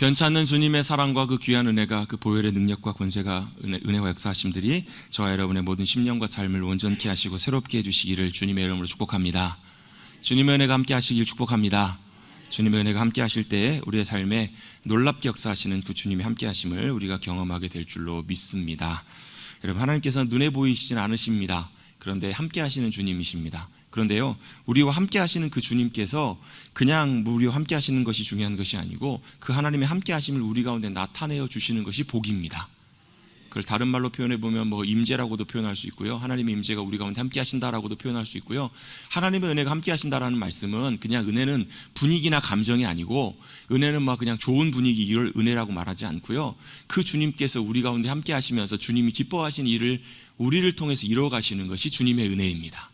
변치 않는 주님의 사랑과 그 귀한 은혜가, 그 보혈의 능력과 권세가, 은혜와 역사하심들이 저와 여러분의 모든 심령과 삶을 온전케 하시고 새롭게 해주시기를 주님의 이름으로 축복합니다. 주님의 은혜가 함께 하시길 축복합니다. 주님의 은혜가 함께 하실 때 우리의 삶에 놀랍게 역사하시는 그 주님의 함께 하심을 우리가 경험하게 될 줄로 믿습니다. 여러분, 하나님께서는 눈에 보이시진 않으십니다. 그런데 함께 하시는 주님이십니다. 그런데요, 우리와 함께 하시는 그 주님께서 그냥 우리와 함께 하시는 것이 중요한 것이 아니고 그 하나님의 함께 하심을 우리 가운데 나타내어 주시는 것이 복입니다. 그걸 다른 말로 표현해 보면 임재라고도 표현할 수 있고요, 하나님의 임재가 우리 가운데 함께 하신다라고도 표현할 수 있고요, 하나님의 은혜가 함께 하신다라는 말씀은 그냥 은혜는 분위기나 감정이 아니고, 은혜는 그냥 좋은 분위기 이걸 은혜라고 말하지 않고요, 그 주님께서 우리 가운데 함께 하시면서 주님이 기뻐하신 일을 우리를 통해서 이루어 가시는 것이 주님의 은혜입니다.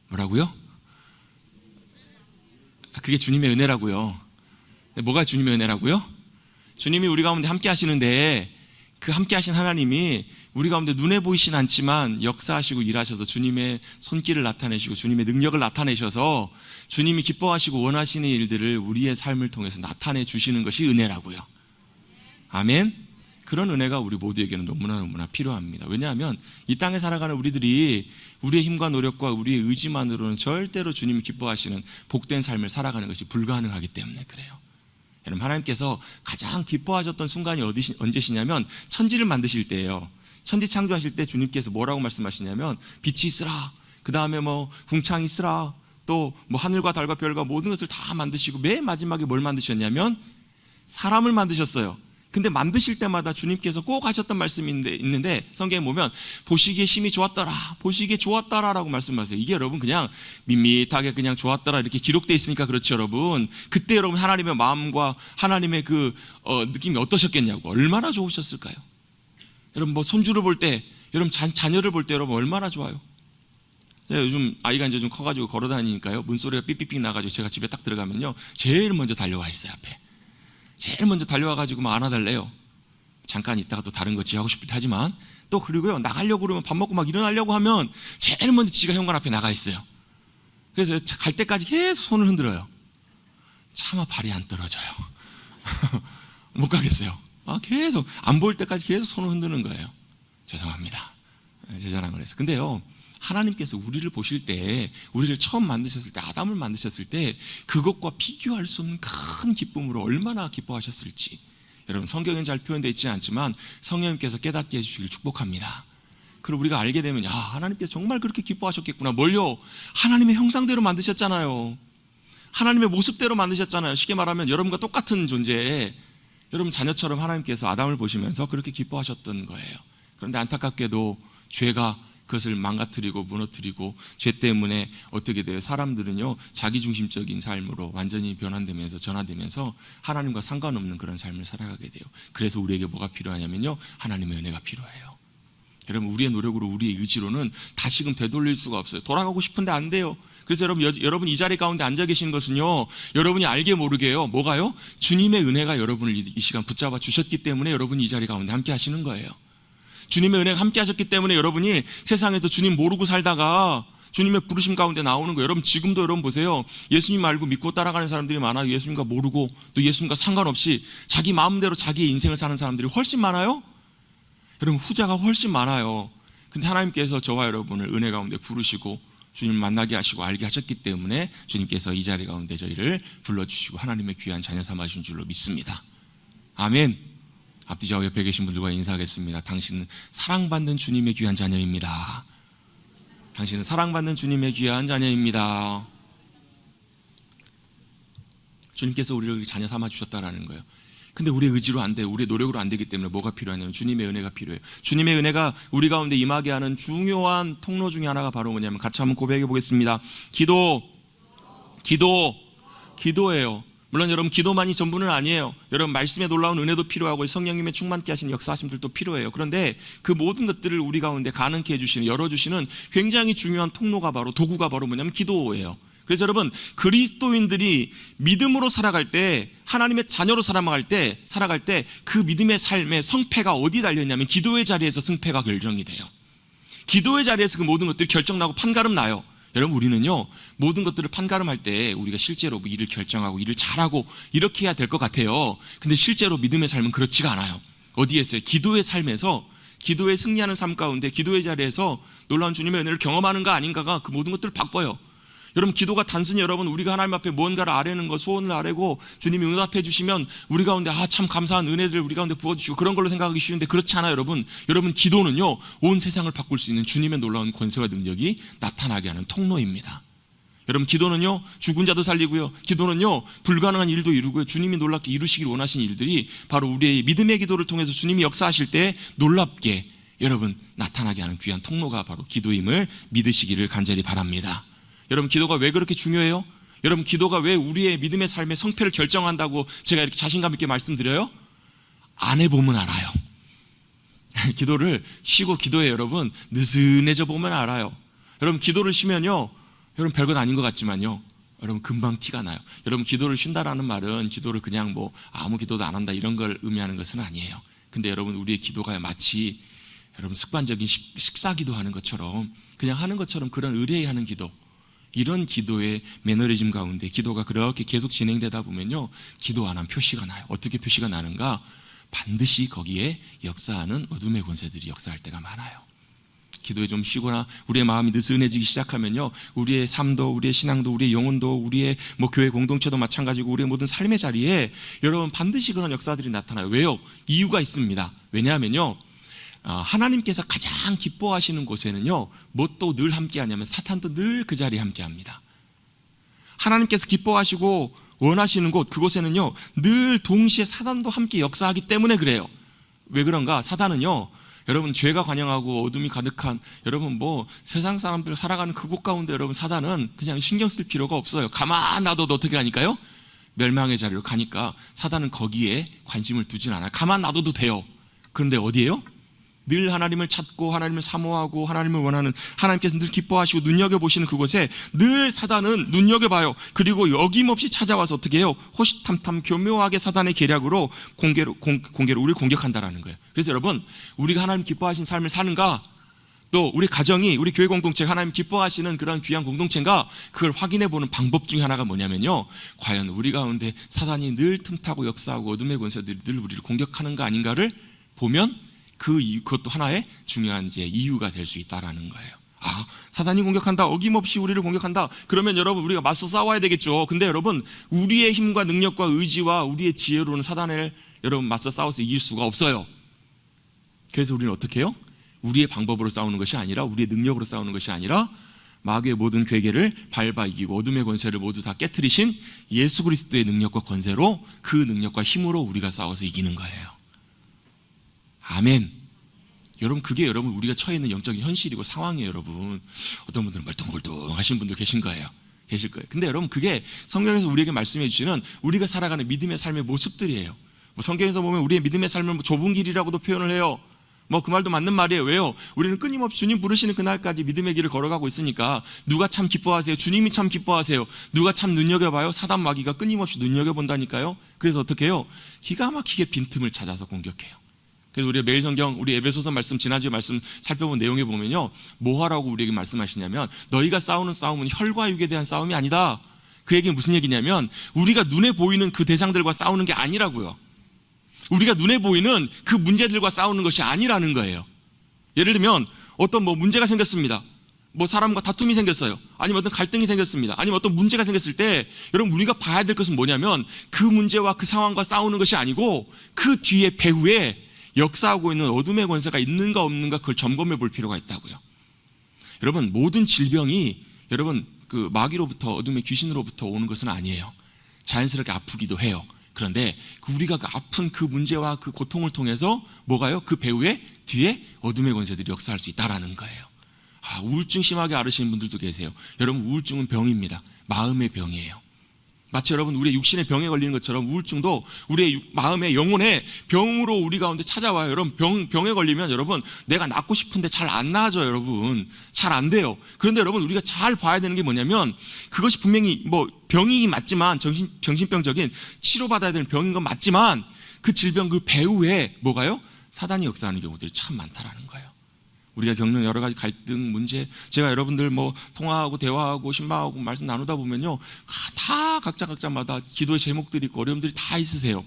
뭐라고요? 그게 주님의 은혜라고요. 뭐가 주님의 은혜라고요? 주님이 우리 가운데 함께 하시는데 그 함께 하신 하나님이 우리 가운데 눈에 보이진 않지만 역사하시고 일하셔서 주님의 손길을 나타내시고 주님의 능력을 나타내셔서 주님이 기뻐하시고 원하시는 일들을 우리의 삶을 통해서 나타내 주시는 것이 은혜라고요. 아멘. 그런 은혜가 우리 모두에게는 너무나 필요합니다. 왜냐하면 이 땅에 살아가는 우리들이 우리의 힘과 노력과 우리의 의지만으로는 절대로 주님이 기뻐하시는 복된 삶을 살아가는 것이 불가능하기 때문에 그래요. 여러분, 하나님께서 가장 기뻐하셨던 순간이 언제시냐면 천지를 만드실 때예요. 천지 창조하실 때 주님께서 뭐라고 말씀하시냐면 빛이 있으라, 그 다음에 궁창이 있으라, 또 하늘과 달과 별과 모든 것을 다 만드시고 맨 마지막에 뭘 만드셨냐면 사람을 만드셨어요. 근데 만드실 때마다 주님께서 꼭 하셨던 말씀이 있는데 성경에 보면 보시기에 심히 좋았더라, 보시기에 좋았더라라고 말씀하세요. 이게 여러분 그냥 밋밋하게 그냥 좋았더라 이렇게 기록되어 있으니까 그렇죠. 여러분, 그때 여러분 하나님의 마음과 하나님의 그 느낌이 어떠셨겠냐고, 얼마나 좋으셨을까요? 여러분 손주를 볼 때, 여러분 자녀를 볼 때 여러분 얼마나 좋아요. 요즘 아이가 이제 좀 커가지고 걸어다니니까요, 문소리가 삑삑삑 나가지고 제가 집에 딱 들어가면요 제일 먼저 달려와 있어요. 앞에 제일 먼저 달려와가지고 안아달래요. 잠깐 있다가 또 다른 거 지 하고 싶을 때 하지만, 또 그리고요 나가려고 그러면 밥 먹고 일어나려고 하면 제일 먼저 지가 현관 앞에 나가 있어요. 그래서 갈 때까지 계속 손을 흔들어요. 차마 발이 안 떨어져요. 못 가겠어요. 계속 안 보일 때까지 계속 손을 흔드는 거예요. 죄송합니다, 제 자랑을 해서. 근데요, 하나님께서 우리를 보실 때, 우리를 처음 만드셨을 때, 아담을 만드셨을 때 그것과 비교할 수 없는 큰 기쁨으로 얼마나 기뻐하셨을지, 여러분 성경엔 잘 표현되어 있지 않지만 성령님께서 깨닫게 해주시길 축복합니다. 그리고 우리가 알게 되면 하나님께서 정말 그렇게 기뻐하셨겠구나. 뭘요? 하나님의 형상대로 만드셨잖아요. 하나님의 모습대로 만드셨잖아요. 쉽게 말하면 여러분과 똑같은 존재에 여러분 자녀처럼 하나님께서 아담을 보시면서 그렇게 기뻐하셨던 거예요. 그런데 안타깝게도 죄가 그것을 망가뜨리고 무너뜨리고, 죄 때문에 어떻게 돼요? 사람들은요 자기중심적인 삶으로 완전히 변환되면서 전환되면서 하나님과 상관없는 그런 삶을 살아가게 돼요. 그래서 우리에게 뭐가 필요하냐면요, 하나님의 은혜가 필요해요. 여러분, 우리의 노력으로 우리의 의지로는 다시금 되돌릴 수가 없어요. 돌아가고 싶은데 안 돼요. 그래서 여러분 이 자리 가운데 앉아 계신 것은요, 여러분이 알게 모르게요, 뭐가요? 주님의 은혜가 여러분을 이 시간 붙잡아 주셨기 때문에 여러분이 이 자리 가운데 함께 하시는 거예요. 주님의 은혜가 함께 하셨기 때문에 여러분이 세상에서 주님 모르고 살다가 주님의 부르심 가운데 나오는 거예요. 여러분, 지금도 여러분 보세요. 예수님 알고 믿고 따라가는 사람들이 많아요. 예수님과 모르고 또 예수님과 상관없이 자기 마음대로 자기의 인생을 사는 사람들이 훨씬 많아요. 여러분, 후자가 훨씬 많아요. 근데 하나님께서 저와 여러분을 은혜 가운데 부르시고 주님을 만나게 하시고 알게 하셨기 때문에 주님께서 이 자리 가운데 저희를 불러주시고 하나님의 귀한 자녀 삼아주신 줄로 믿습니다. 아멘. 앞뒤 좌우 옆에 계신 분들과 인사하겠습니다. 당신은 사랑받는 주님의 귀한 자녀입니다. 당신은 사랑받는 주님의 귀한 자녀입니다. 주님께서 우리를 자녀 삼아 주셨다라는 거예요. 근데 우리의 의지로 안 돼요. 우리의 노력으로 안 되기 때문에 뭐가 필요하냐면 주님의 은혜가 필요해요. 주님의 은혜가 우리 가운데 임하게 하는 중요한 통로 중에 하나가 바로 뭐냐면, 같이 한번 고백해 보겠습니다. 기도예요. 물론 여러분 기도만이 전부는 아니에요. 여러분 말씀에 놀라운 은혜도 필요하고 성령님의 충만케 하시는 역사하심들도 필요해요. 그런데 그 모든 것들을 우리 가운데 가능케 해주시는, 열어주시는 굉장히 중요한 통로가 바로, 도구가 바로 뭐냐면 기도예요. 그래서 여러분, 그리스도인들이 믿음으로 살아갈 때, 하나님의 자녀로 살아갈 때 그 믿음의 삶의 성패가 어디 달려있냐면 기도의 자리에서 승패가 결정이 돼요. 기도의 자리에서 그 모든 것들이 결정나고 판가름 나요. 여러분, 우리는요 모든 것들을 판가름할 때 우리가 실제로 일을 결정하고 일을 잘하고 이렇게 해야 될 것 같아요. 근데 실제로 믿음의 삶은 그렇지가 않아요. 어디에 있어요? 기도의 삶에서, 기도에 승리하는 삶 가운데, 기도의 자리에서 놀라운 주님의 은혜를 경험하는가 아닌가가 그 모든 것들을 바꿔요. 여러분, 기도가 단순히 여러분 우리가 하나님 앞에 무언가를 아뢰는 것, 소원을 아뢰고 주님이 응답해 주시면 우리 가운데 참 감사한 은혜들을 우리 가운데 부어주시고 그런 걸로 생각하기 쉬운데 그렇지 않아요. 여러분 기도는요 온 세상을 바꿀 수 있는 주님의 놀라운 권세와 능력이 나타나게 하는 통로입니다. 여러분, 기도는요 죽은 자도 살리고요, 기도는요 불가능한 일도 이루고요, 주님이 놀랍게 이루시길 원하시는 일들이 바로 우리의 믿음의 기도를 통해서 주님이 역사하실 때 놀랍게 여러분 나타나게 하는 귀한 통로가 바로 기도임을 믿으시기를 간절히 바랍니다. 여러분, 기도가 왜 그렇게 중요해요? 여러분, 기도가 왜 우리의 믿음의 삶의 성패를 결정한다고 제가 이렇게 자신감 있게 말씀드려요? 안 해보면 알아요. 기도를 쉬고 기도해 여러분 느슨해져 보면 알아요. 여러분, 기도를 쉬면요 여러분 별것 아닌 것 같지만요 여러분 금방 티가 나요. 여러분, 기도를 쉰다라는 말은 기도를 그냥 뭐 아무 기도도 안 한다 이런 걸 의미하는 것은 아니에요. 근데 여러분, 우리의 기도가 마치 여러분 습관적인 식사기도 하는 것처럼, 그냥 하는 것처럼 그런 의뢰하는 기도, 이런 기도의 매너리즘 가운데 기도가 그렇게 계속 진행되다 보면요 기도 안 한 표시가 나요. 어떻게 표시가 나는가? 반드시 거기에 역사하는 어둠의 권세들이 역사할 때가 많아요. 기도에 좀 쉬거나 우리의 마음이 느슨해지기 시작하면요 우리의 삶도, 우리의 신앙도, 우리의 영혼도, 우리의 교회 공동체도 마찬가지고 우리의 모든 삶의 자리에 여러분 반드시 그런 역사들이 나타나요. 왜요? 이유가 있습니다. 왜냐하면요 하나님께서 가장 기뻐하시는 곳에는요 뭣도 늘 함께 하냐면 사탄도 늘 그 자리에 함께 합니다. 하나님께서 기뻐하시고 원하시는 곳, 그곳에는요 늘 동시에 사탄도 함께 역사하기 때문에 그래요. 왜 그런가? 사탄은요 여러분 죄가 관영하고 어둠이 가득한 여러분 세상 사람들 살아가는 그곳 가운데 여러분 사탄은 그냥 신경 쓸 필요가 없어요. 가만 놔둬도 어떻게 하니까요? 멸망의 자리로 가니까 사탄은 거기에 관심을 두진 않아요. 가만 놔둬도 돼요. 그런데 어디에요? 늘 하나님을 찾고 하나님을 사모하고 하나님을 원하는, 하나님께서 늘 기뻐하시고 눈여겨보시는 그곳에 늘 사단은 눈여겨봐요. 그리고 여김없이 찾아와서 어떻게 해요? 호시탐탐 교묘하게 사단의 계략으로 공개로 우리를 공격한다라는 거예요. 그래서 여러분, 우리가 하나님 기뻐하신 삶을 사는가, 또 우리 가정이, 우리 교회 공동체가 하나님 기뻐하시는 그런 귀한 공동체인가, 그걸 확인해보는 방법 중에 하나가 뭐냐면요 과연 우리 가운데 사단이 늘 틈타고 역사하고 어둠의 권세들이 늘 우리를 공격하는가 아닌가를 보면 그것도 하나의 중요한 이유가 될 수 있다라는 거예요. 사단이 공격한다, 어김없이 우리를 공격한다. 그러면 여러분 우리가 맞서 싸워야 되겠죠. 근데 여러분, 우리의 힘과 능력과 의지와 우리의 지혜로는 사단을 여러분 맞서 싸워서 이길 수가 없어요. 그래서 우리는 어떻게 해요? 우리의 방법으로 싸우는 것이 아니라, 우리의 능력으로 싸우는 것이 아니라 마귀의 모든 괴계를 밟아 이기고 어둠의 권세를 모두 다 깨트리신 예수 그리스도의 능력과 권세로, 그 능력과 힘으로 우리가 싸워서 이기는 거예요. 아멘. 여러분, 그게 여러분 우리가 처해 있는 영적인 현실이고 상황이에요. 여러분, 어떤 분들은 멀뚱멀뚱 하신 분도 계실 거예요. 근데 여러분, 그게 성경에서 우리에게 말씀해 주시는 우리가 살아가는 믿음의 삶의 모습들이에요. 성경에서 보면 우리의 믿음의 삶을 좁은 길이라고도 표현을 해요. 그 말도 맞는 말이에요. 왜요? 우리는 끊임없이 주님 부르시는 그날까지 믿음의 길을 걸어가고 있으니까. 누가 참 기뻐하세요? 주님이 참 기뻐하세요. 누가 참 눈여겨봐요? 사단 마귀가 끊임없이 눈여겨본다니까요. 그래서 어떻게 해요? 기가 막히게 빈틈을 찾아서 공격해요. 그래서 우리가 매일 성경, 우리 에베소서 말씀, 지난주에 말씀 살펴본 내용에 보면요 뭐 하라고 우리에게 말씀하시냐면, 너희가 싸우는 싸움은 혈과 육에 대한 싸움이 아니다. 그 얘기는 무슨 얘기냐면, 우리가 눈에 보이는 그 대상들과 싸우는 게 아니라고요. 우리가 눈에 보이는 그 문제들과 싸우는 것이 아니라는 거예요. 예를 들면 어떤 문제가 생겼습니다. 사람과 다툼이 생겼어요. 아니면 어떤 갈등이 생겼습니다. 아니면 어떤 문제가 생겼을 때 여러분, 우리가 봐야 될 것은 뭐냐면, 그 문제와 그 상황과 싸우는 것이 아니고 그 뒤에 배후에 역사하고 있는 어둠의 권세가 있는가 없는가, 그걸 점검해 볼 필요가 있다고요. 여러분, 모든 질병이 여러분 그 마귀로부터, 어둠의 귀신으로부터 오는 것은 아니에요. 자연스럽게 아프기도 해요. 그런데 우리가 아픈 그 문제와 그 고통을 통해서 뭐가요? 그 배후에 뒤에 어둠의 권세들이 역사할 수 있다라는 거예요. 우울증 심하게 앓으시는 분들도 계세요. 여러분, 우울증은 병입니다. 마음의 병이에요. 마치 여러분 우리의 육신의 병에 걸리는 것처럼 우울증도 우리의 마음의 영혼의 병으로 우리 가운데 찾아와요. 여러분, 병에 걸리면 여러분 내가 낫고 싶은데 잘 안 나아져요. 여러분, 잘 안 돼요. 그런데 여러분, 우리가 잘 봐야 되는 게 뭐냐면, 그것이 분명히 병이 맞지만, 정신병적인 치료받아야 되는 병인 건 맞지만, 그 질병 그 배후에 뭐가요? 사단이 역사하는 경우들이 참 많다라는 거예요. 우리가 겪는 여러 가지 갈등, 문제, 제가 여러분들 뭐 통화하고 대화하고 신방하고 말씀 나누다 보면요, 다 각자마다 기도의 제목들이 있고 어려움들이 다 있으세요.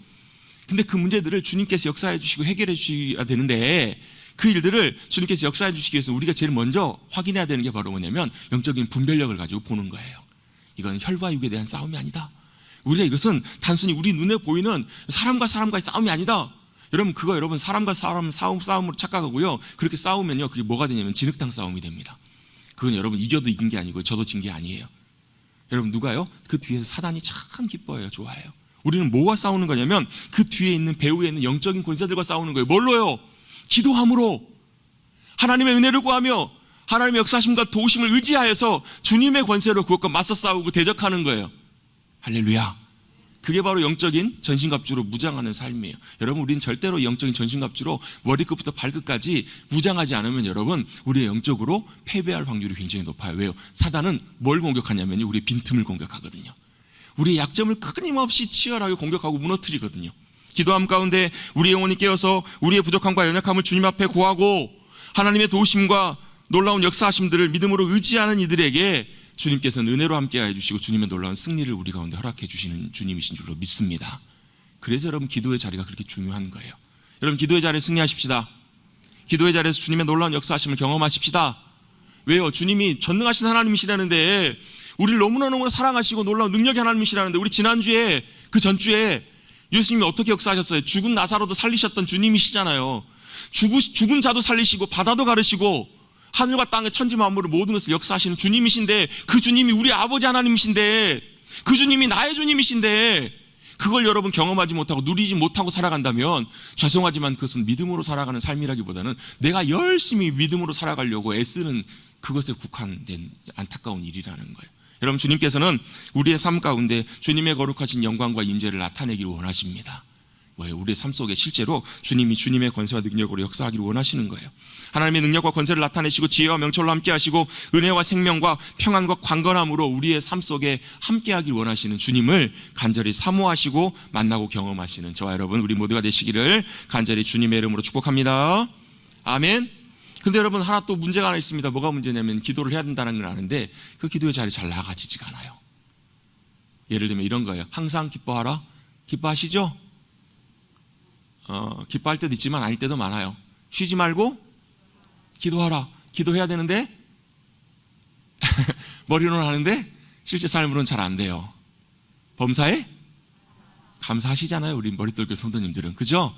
근데 그 문제들을 주님께서 역사해 주시고 해결해 주셔야 되는데, 그 일들을 주님께서 역사해 주시기 위해서 우리가 제일 먼저 확인해야 되는 게 바로 뭐냐면 영적인 분별력을 가지고 보는 거예요. 이건 혈과 육에 대한 싸움이 아니다. 우리가 이것은 단순히 우리 눈에 보이는 사람과 사람과의 싸움이 아니다. 여러분, 그거 여러분 사람과 사람 싸움으로 착각하고요, 그렇게 싸우면요 그게 뭐가 되냐면 진흙탕 싸움이 됩니다. 그건 여러분 이겨도 이긴 게 아니고요, 저도 진 게 아니에요. 여러분, 누가요? 그 뒤에서 사단이 참 기뻐해요, 좋아해요. 우리는 뭐와 싸우는 거냐면 그 뒤에 있는 배후에 있는 영적인 권세들과 싸우는 거예요. 뭘로요? 기도함으로, 하나님의 은혜를 구하며 하나님의 역사심과 도우심을 의지하여서 주님의 권세로 그것과 맞서 싸우고 대적하는 거예요. 할렐루야. 그게 바로 영적인 전신갑주로 무장하는 삶이에요. 여러분, 우리는 절대로 영적인 전신갑주로 머리끝부터 발끝까지 무장하지 않으면 여러분, 우리의 영적으로 패배할 확률이 굉장히 높아요. 왜요? 사단은 뭘 공격하냐면요, 우리의 빈틈을 공격하거든요. 우리의 약점을 끊임없이 치열하게 공격하고 무너뜨리거든요. 기도함 가운데 우리의 영혼이 깨어서 우리의 부족함과 연약함을 주님 앞에 고하고 하나님의 도우심과 놀라운 역사하심들을 믿음으로 의지하는 이들에게 주님께서는 은혜로 함께해 주시고 주님의 놀라운 승리를 우리 가운데 허락해 주시는 주님이신 줄로 믿습니다. 그래서 여러분, 기도의 자리가 그렇게 중요한 거예요. 여러분, 기도의 자리에 승리하십시다. 기도의 자리에서 주님의 놀라운 역사하심을 경험하십시다. 왜요? 주님이 전능하신 하나님이시라는데, 우리를 너무나 사랑하시고 놀라운 능력의 하나님이시라는데, 우리 지난주에 그 전주에 예수님이 어떻게 역사하셨어요? 죽은 나사로도 살리셨던 주님이시잖아요. 죽은 자도 살리시고 바다도 가르시고 하늘과 땅의 천지 만물을 모든 것을 역사하시는 주님이신데, 그 주님이 우리 아버지 하나님이신데, 그 주님이 나의 주님이신데, 그걸 여러분 경험하지 못하고 누리지 못하고 살아간다면 죄송하지만 그것은 믿음으로 살아가는 삶이라기보다는 내가 열심히 믿음으로 살아가려고 애쓰는 그것에 국한된 안타까운 일이라는 거예요. 여러분, 주님께서는 우리의 삶 가운데 주님의 거룩하신 영광과 임재를 나타내기를 원하십니다. 뭐예요? 우리의 삶 속에 실제로 주님이 주님의 권세와 능력으로 역사하기를 원하시는 거예요. 하나님의 능력과 권세를 나타내시고 지혜와 명철로 함께 하시고 은혜와 생명과 평안과 강건함으로 우리의 삶 속에 함께 하길 원하시는 주님을 간절히 사모하시고 만나고 경험하시는 저와 여러분, 우리 모두가 되시기를 간절히 주님의 이름으로 축복합니다. 아멘. 근데 여러분, 하나 또 문제가 하나 있습니다. 뭐가 문제냐면 기도를 해야 된다는 걸 아는데 그 기도의 자리 잘 나가지지가 않아요. 예를 들면 이런 거예요. 항상 기뻐하라. 기뻐하시죠? 기뻐할 때도 있지만 아닐 때도 많아요. 쉬지 말고 기도하라. 기도해야 되는데 머리로는 하는데 실제 삶으로는 잘 안 돼요. 범사에 감사하시잖아요, 우리 머릿돌교 성도님들은. 그죠?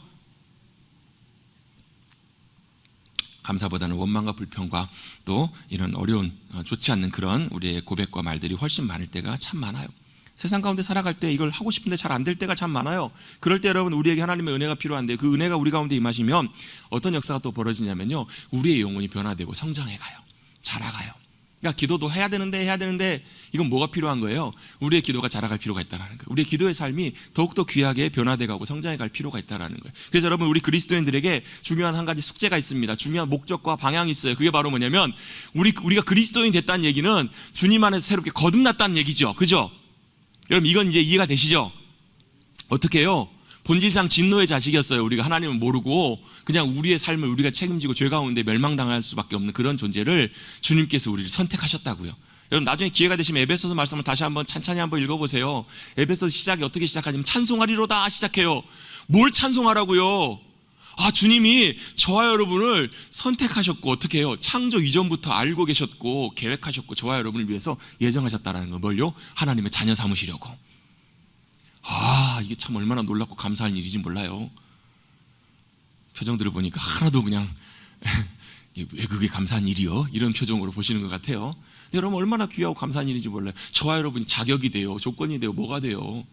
감사보다는 원망과 불평과 또 이런 어려운 좋지 않는 그런 우리의 고백과 말들이 훨씬 많을 때가 참 많아요. 세상 가운데 살아갈 때 이걸 하고 싶은데 잘 안 될 때가 참 많아요. 그럴 때 여러분, 우리에게 하나님의 은혜가 필요한데, 그 은혜가 우리 가운데 임하시면 어떤 역사가 또 벌어지냐면요, 우리의 영혼이 변화되고 성장해 가요. 자라가요. 그러니까 기도도 해야 되는데 이건 뭐가 필요한 거예요? 우리의 기도가 자라갈 필요가 있다는 거예요. 우리의 기도의 삶이 더욱더 귀하게 변화돼 가고 성장해 갈 필요가 있다는 거예요. 그래서 여러분, 우리 그리스도인들에게 중요한 한 가지 숙제가 있습니다. 중요한 목적과 방향이 있어요. 그게 바로 뭐냐면, 우리가 그리스도인 됐다는 얘기는 주님 안에서 새롭게 거듭났다는 얘기죠. 그죠? 여러분, 이건 이제 이해가 되시죠? 어떻게 해요? 본질상 진노의 자식이었어요. 우리가 하나님을 모르고 그냥 우리의 삶을 우리가 책임지고 죄 가운데 멸망당할 수밖에 없는 그런 존재를 주님께서 우리를 선택하셨다고요. 여러분, 나중에 기회가 되시면 에베소서 말씀을 다시 한번 찬찬히 한번 읽어보세요. 에베소서 시작이 어떻게 시작하냐면 찬송하리로다 시작해요. 뭘 찬송하라고요? 주님이 저와 여러분을 선택하셨고, 어떻게 해요? 창조 이전부터 알고 계셨고 계획하셨고 저와 여러분을 위해서 예정하셨다는 거. 뭘요? 하나님의 자녀 삼으시려고. 이게 참 얼마나 놀랍고 감사한 일인지 몰라요. 표정들을 보니까 하나도 그냥 왜 그게 감사한 일이요? 이런 표정으로 보시는 것 같아요. 근데 여러분, 얼마나 귀하고 감사한 일인지 몰라요. 저와 여러분이 자격이 돼요, 조건이 돼요, 뭐가 돼요?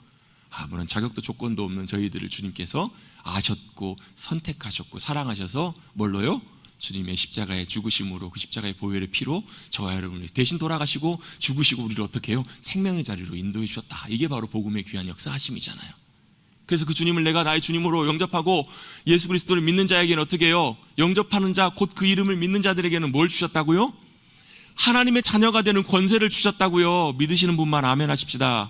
물론 자격도 조건도 없는 저희들을 주님께서 아셨고 선택하셨고 사랑하셔서 뭘로요? 주님의 십자가의 죽으심으로, 그 십자가의 보혈의 피로 저와 여러분을 대신 돌아가시고 죽으시고 우리를 어떻게 해요? 생명의 자리로 인도해 주셨다. 이게 바로 복음의 귀한 역사하심이잖아요. 그래서 그 주님을 내가 나의 주님으로 영접하고 예수 그리스도를 믿는 자에게는 어떻게 해요? 영접하는 자, 곧 그 이름을 믿는 자들에게는 뭘 주셨다고요? 하나님의 자녀가 되는 권세를 주셨다고요. 믿으시는 분만 아멘 하십시다.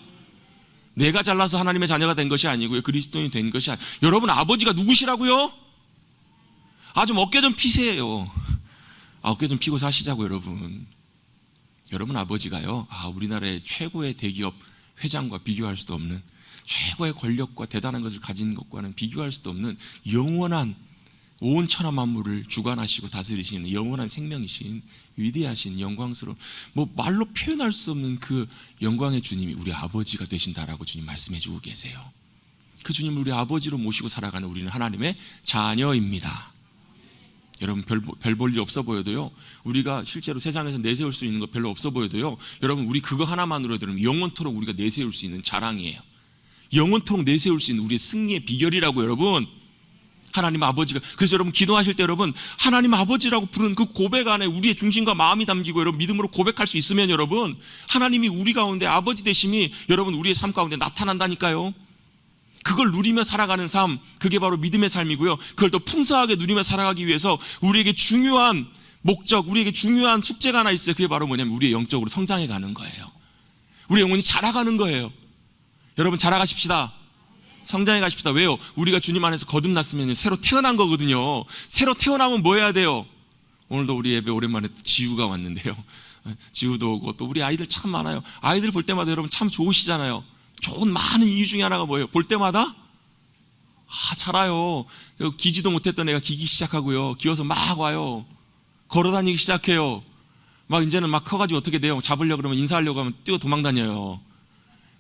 내가 잘나서 하나님의 자녀가 된 것이 아니고요, 그리스도인이 된 것이 아니고요. 여러분, 아버지가 누구시라고요? 좀 어깨 좀 피세요. 어깨 좀 피고 사시자고 여러분 아버지가요, 우리나라의 최고의 대기업 회장과 비교할 수도 없는, 최고의 권력과 대단한 것을 가진 것과는 비교할 수도 없는 영원한 온 천하 만물을 주관하시고 다스리시는 영원한 생명이신 위대하신 영광스러운, 말로 표현할 수 없는 그 영광의 주님이 우리 아버지가 되신다라고 주님 말씀해 주고 계세요. 그 주님을 우리 아버지로 모시고 살아가는 우리는 하나님의 자녀입니다. 여러분 별 볼 일 없어 보여도요, 우리가 실제로 세상에서 내세울 수 있는 거 별로 없어 보여도요, 여러분 우리 그거 하나만으로 들으면 영원토록 우리가 내세울 수 있는 자랑이에요. 영원토록 내세울 수 있는 우리의 승리의 비결이라고 여러분. 하나님 아버지가, 그래서 여러분 기도하실 때 여러분 하나님 아버지라고 부르는 그 고백 안에 우리의 중심과 마음이 담기고 여러분 믿음으로 고백할 수 있으면 여러분 하나님이 우리 가운데 아버지 되심이 여러분 우리의 삶 가운데 나타난다니까요. 그걸 누리며 살아가는 삶, 그게 바로 믿음의 삶이고요. 그걸 더 풍성하게 누리며 살아가기 위해서 우리에게 중요한 목적, 우리에게 중요한 숙제가 하나 있어요. 그게 바로 뭐냐면 우리의 영적으로 성장해 가는 거예요. 우리 영혼이 자라가는 거예요. 여러분 자라가십시다. 성장해 가십시다. 왜요? 우리가 주님 안에서 거듭났으면 새로 태어난 거거든요. 새로 태어나면 뭐 해야 돼요? 오늘도 우리 예배 오랜만에 지우가 왔는데요. 지우도 오고 또 우리 아이들 참 많아요. 아이들 볼 때마다 여러분 참 좋으시잖아요. 좋은 많은 이유 중에 하나가 뭐예요? 볼 때마다 자라요. 기지도 못했던 애가 기기 시작하고요. 기어서 막 와요. 걸어다니기 시작해요. 막 이제는 막 커가지고 어떻게 돼요? 잡으려고 그러면 인사하려고 하면 뛰어 도망다녀요.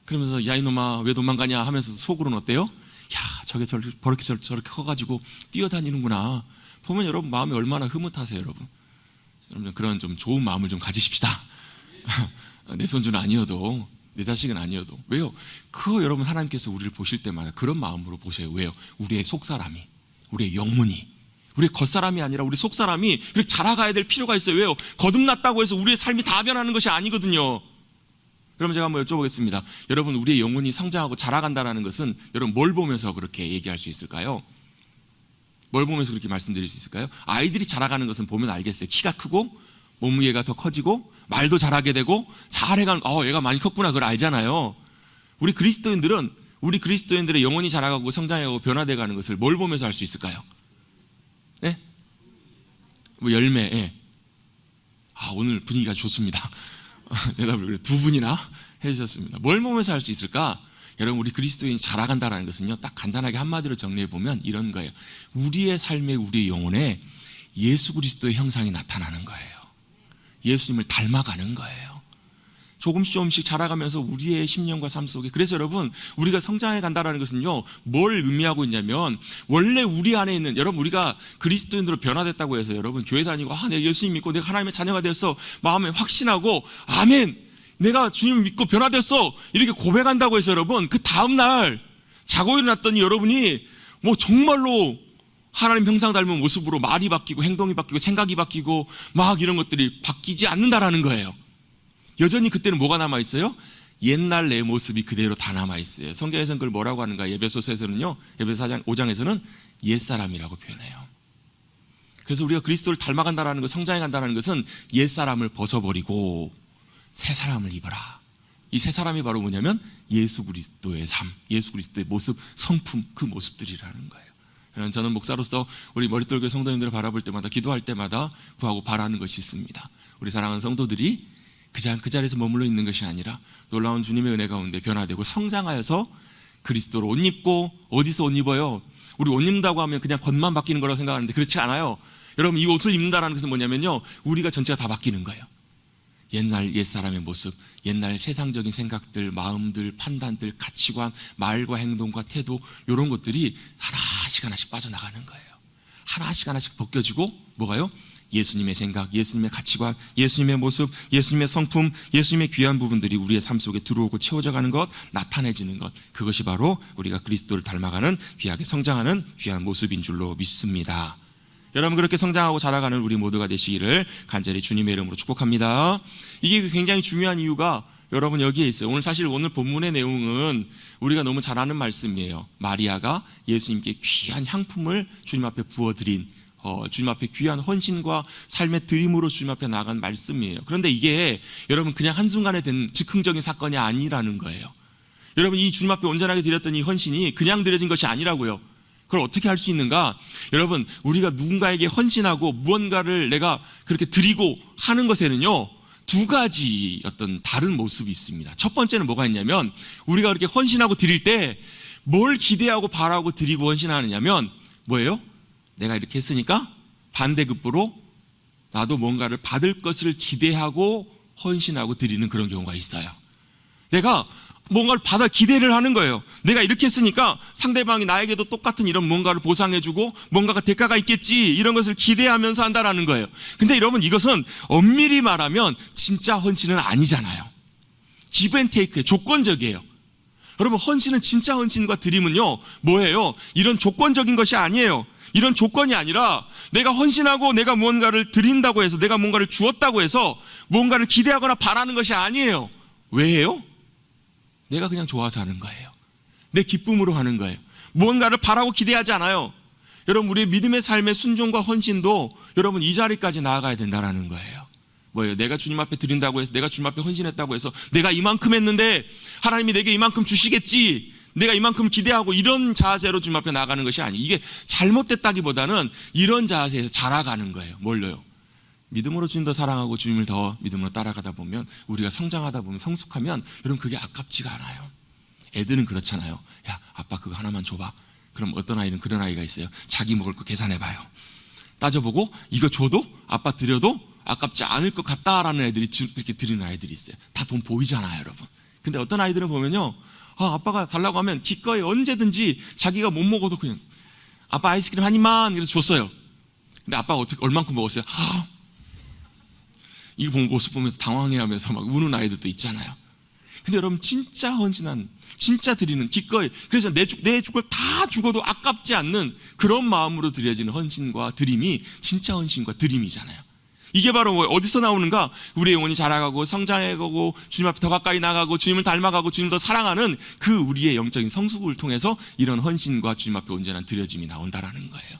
그러면서 야 이놈아 왜 도망가냐 하면서 속으로는 어때요? 야 저게 저렇게 커가지고 뛰어다니는구나. 보면 여러분 마음이 얼마나 흐뭇하세요. 여러분 그런 좀 좋은 마음을 좀 가지십시다. 내 손주는 아니어도, 내 자식은 아니어도. 왜요? 그거 여러분 하나님께서 우리를 보실 때마다 그런 마음으로 보세요. 왜요? 우리의 속사람이, 우리의 영문이, 우리의 겉사람이 아니라 우리 속사람이 그렇게 자라가야 될 필요가 있어요. 왜요? 거듭났다고 해서 우리의 삶이 다 변하는 것이 아니거든요. 그럼 제가 한번 여쭤보겠습니다. 여러분 우리의 영혼이 성장하고 자라간다는 것은 여러분 뭘 보면서 그렇게 얘기할 수 있을까요? 뭘 보면서 그렇게 말씀드릴 수 있을까요? 아이들이 자라가는 것은 보면 알겠어요. 키가 크고 몸무게가 더 커지고 말도 잘하게 되고 잘해가는, 얘가 많이 컸구나, 그걸 알잖아요. 우리 그리스도인들의 영혼이 자라가고 성장하고 변화돼가는 것을 뭘 보면서 알 수 있을까요? 네? 열매. 예. 오늘 분위기가 좋습니다. 대답을 두 분이나 해주셨습니다. 뭘 보면서 할 수 있을까? 여러분 우리 그리스도인이 자라간다는 것은요, 딱 간단하게 한마디로 정리해보면 이런 거예요. 우리의 삶에, 우리의 영혼에 예수 그리스도의 형상이 나타나는 거예요. 예수님을 닮아가는 거예요. 조금씩 자라가면서 우리의 심령과 삶 속에. 그래서 여러분 우리가 성장해 간다는 것은요, 뭘 의미하고 있냐면 원래 우리 안에 있는, 여러분 우리가 그리스도인으로 변화됐다고 해서 여러분 교회 다니고 내가 예수님 믿고 내가 하나님의 자녀가 되었어 마음에 확신하고 아멘 내가 주님 믿고 변화됐어 이렇게 고백한다고 해서 여러분 그 다음날 자고 일어났더니 여러분이 정말로 하나님 형상 닮은 모습으로 말이 바뀌고 행동이 바뀌고 생각이 바뀌고 막 이런 것들이 바뀌지 않는다라는 거예요. 여전히 그때는 뭐가 남아있어요? 옛날 내 모습이 그대로 다 남아있어요. 성경에서는 그걸 뭐라고 하는가? 에베소서에서는요, 에베소 5장에서는 옛사람이라고 표현해요. 그래서 우리가 그리스도를 닮아간다는 것, 성장해 간다는 것은 옛사람을 벗어버리고 새 사람을 입어라. 이 새 사람이 바로 뭐냐면 예수 그리스도의 삶, 예수 그리스도의 모습, 성품, 그 모습들이라는 거예요. 저는 목사로서 우리 머릿돌교 성도님들을 바라볼 때마다, 기도할 때마다 구하고 바라는 것이 있습니다. 우리 사랑하는 성도들이 그 자리에서 머물러 있는 것이 아니라 놀라운 주님의 은혜 가운데 변화되고 성장하여서 그리스도로 옷 입고, 어디서 옷 입어요? 우리 옷 입는다고 하면 그냥 겉만 바뀌는 거라고 생각하는데 그렇지 않아요. 여러분 이 옷을 입는다는 것은 뭐냐면요, 우리가 전체가 다 바뀌는 거예요. 옛날 옛사람의 모습, 옛날 세상적인 생각들, 마음들, 판단들, 가치관, 말과 행동과 태도, 이런 것들이 하나씩 빠져나가는 거예요. 하나씩 벗겨지고 뭐가요? 예수님의 생각, 예수님의 가치관, 예수님의 모습, 예수님의 성품, 예수님의 귀한 부분들이 우리의 삶 속에 들어오고 채워져가는 것, 나타내지는 것, 그것이 바로 우리가 그리스도를 닮아가는, 귀하게 성장하는 귀한 모습인 줄로 믿습니다. 여러분 그렇게 성장하고 자라가는 우리 모두가 되시기를 간절히 주님의 이름으로 축복합니다. 이게 굉장히 중요한 이유가 여러분 여기에 있어요. 오늘 본문의 내용은 우리가 너무 잘 아는 말씀이에요. 마리아가 예수님께 귀한 향품을 주님 앞에 부어드린, 주님 앞에 귀한 헌신과 삶의 드림으로 주님 앞에 나간 말씀이에요. 그런데 이게 여러분 그냥 한순간에 된 즉흥적인 사건이 아니라는 거예요. 여러분 이 주님 앞에 온전하게 드렸던 이 헌신이 그냥 드려진 것이 아니라고요. 그걸 어떻게 할 수 있는가? 여러분, 우리가 누군가에게 헌신하고 무언가를 내가 그렇게 드리고 하는 것에는요, 두 가지 어떤 다른 모습이 있습니다. 첫 번째는 뭐가 있냐면, 우리가 그렇게 헌신하고 드릴 때 뭘 기대하고 바라고 드리고 헌신하느냐면 뭐예요? 내가 이렇게 했으니까 반대급부로 나도 뭔가를 받을 것을 기대하고 헌신하고 드리는 그런 경우가 있어요. 내가 뭔가를 받아 기대를 하는 거예요. 내가 이렇게 했으니까 상대방이 나에게도 똑같은 이런 뭔가를 보상해주고 뭔가가 대가가 있겠지, 이런 것을 기대하면서 한다라는 거예요. 근데 여러분, 이것은 엄밀히 말하면 진짜 헌신은 아니잖아요. give and take예요. 조건적이에요. 여러분, 헌신은, 진짜 헌신과 드림은요 뭐예요? 이런 조건적인 것이 아니에요. 이런 조건이 아니라 내가 헌신하고 내가 무언가를 드린다고 해서, 내가 뭔가를 주었다고 해서 무언가를 기대하거나 바라는 것이 아니에요. 왜 해요? 내가 그냥 좋아서 하는 거예요. 내 기쁨으로 하는 거예요. 무언가를 바라고 기대하지 않아요. 여러분, 우리의 믿음의 삶의 순종과 헌신도 여러분 이 자리까지 나아가야 된다는 거예요. 뭐예요? 내가 주님 앞에 드린다고 해서, 내가 주님 앞에 헌신했다고 해서 내가 이만큼 했는데 하나님이 내게 이만큼 주시겠지, 내가 이만큼 기대하고 이런 자세로 주님 앞에 나가는 것이 아니에요. 이게 잘못됐다기보다는 이런 자세에서 자라가는 거예요. 뭘로요? 믿음으로 주님 더 사랑하고 주님을 더 믿음으로 따라가다 보면, 우리가 성장하다 보면, 성숙하면 여러분 그게 아깝지가 않아요. 애들은 그렇잖아요. 야, 아빠 그거 하나만 줘봐. 그럼 어떤 아이는 그런 아이가 있어요. 자기 먹을 거 계산해봐요. 따져보고 이거 줘도, 아빠 드려도 아깝지 않을 것 같다라는 애들이 이렇게 드리는 아이들이 있어요. 다 돈 보이잖아요, 여러분. 근데 어떤 아이들은 보면요, 아빠가 달라고 하면 기꺼이 언제든지 자기가 못 먹어도 그냥 아빠 아이스크림 한 입만 이래서 줬어요. 근데 아빠가 어떻게 얼만큼 먹었어요? 이 모습 보면서 당황해하면서 막 우는 아이들도 있잖아요. 근데 여러분, 진짜 헌신한, 진짜 드리는, 기꺼이, 그래서 내 줄 걸 다 죽어도 아깝지 않는 그런 마음으로 드려지는 헌신과 드림이 진짜 헌신과 드림이잖아요. 이게 바로 어디서 나오는가? 우리의 영혼이 자라가고 성장해가고 주님 앞에 더 가까이 나가고 주님을 닮아가고 주님을 더 사랑하는 그 우리의 영적인 성숙을 통해서 이런 헌신과 주님 앞에 온전한 드려짐이 나온다라는 거예요.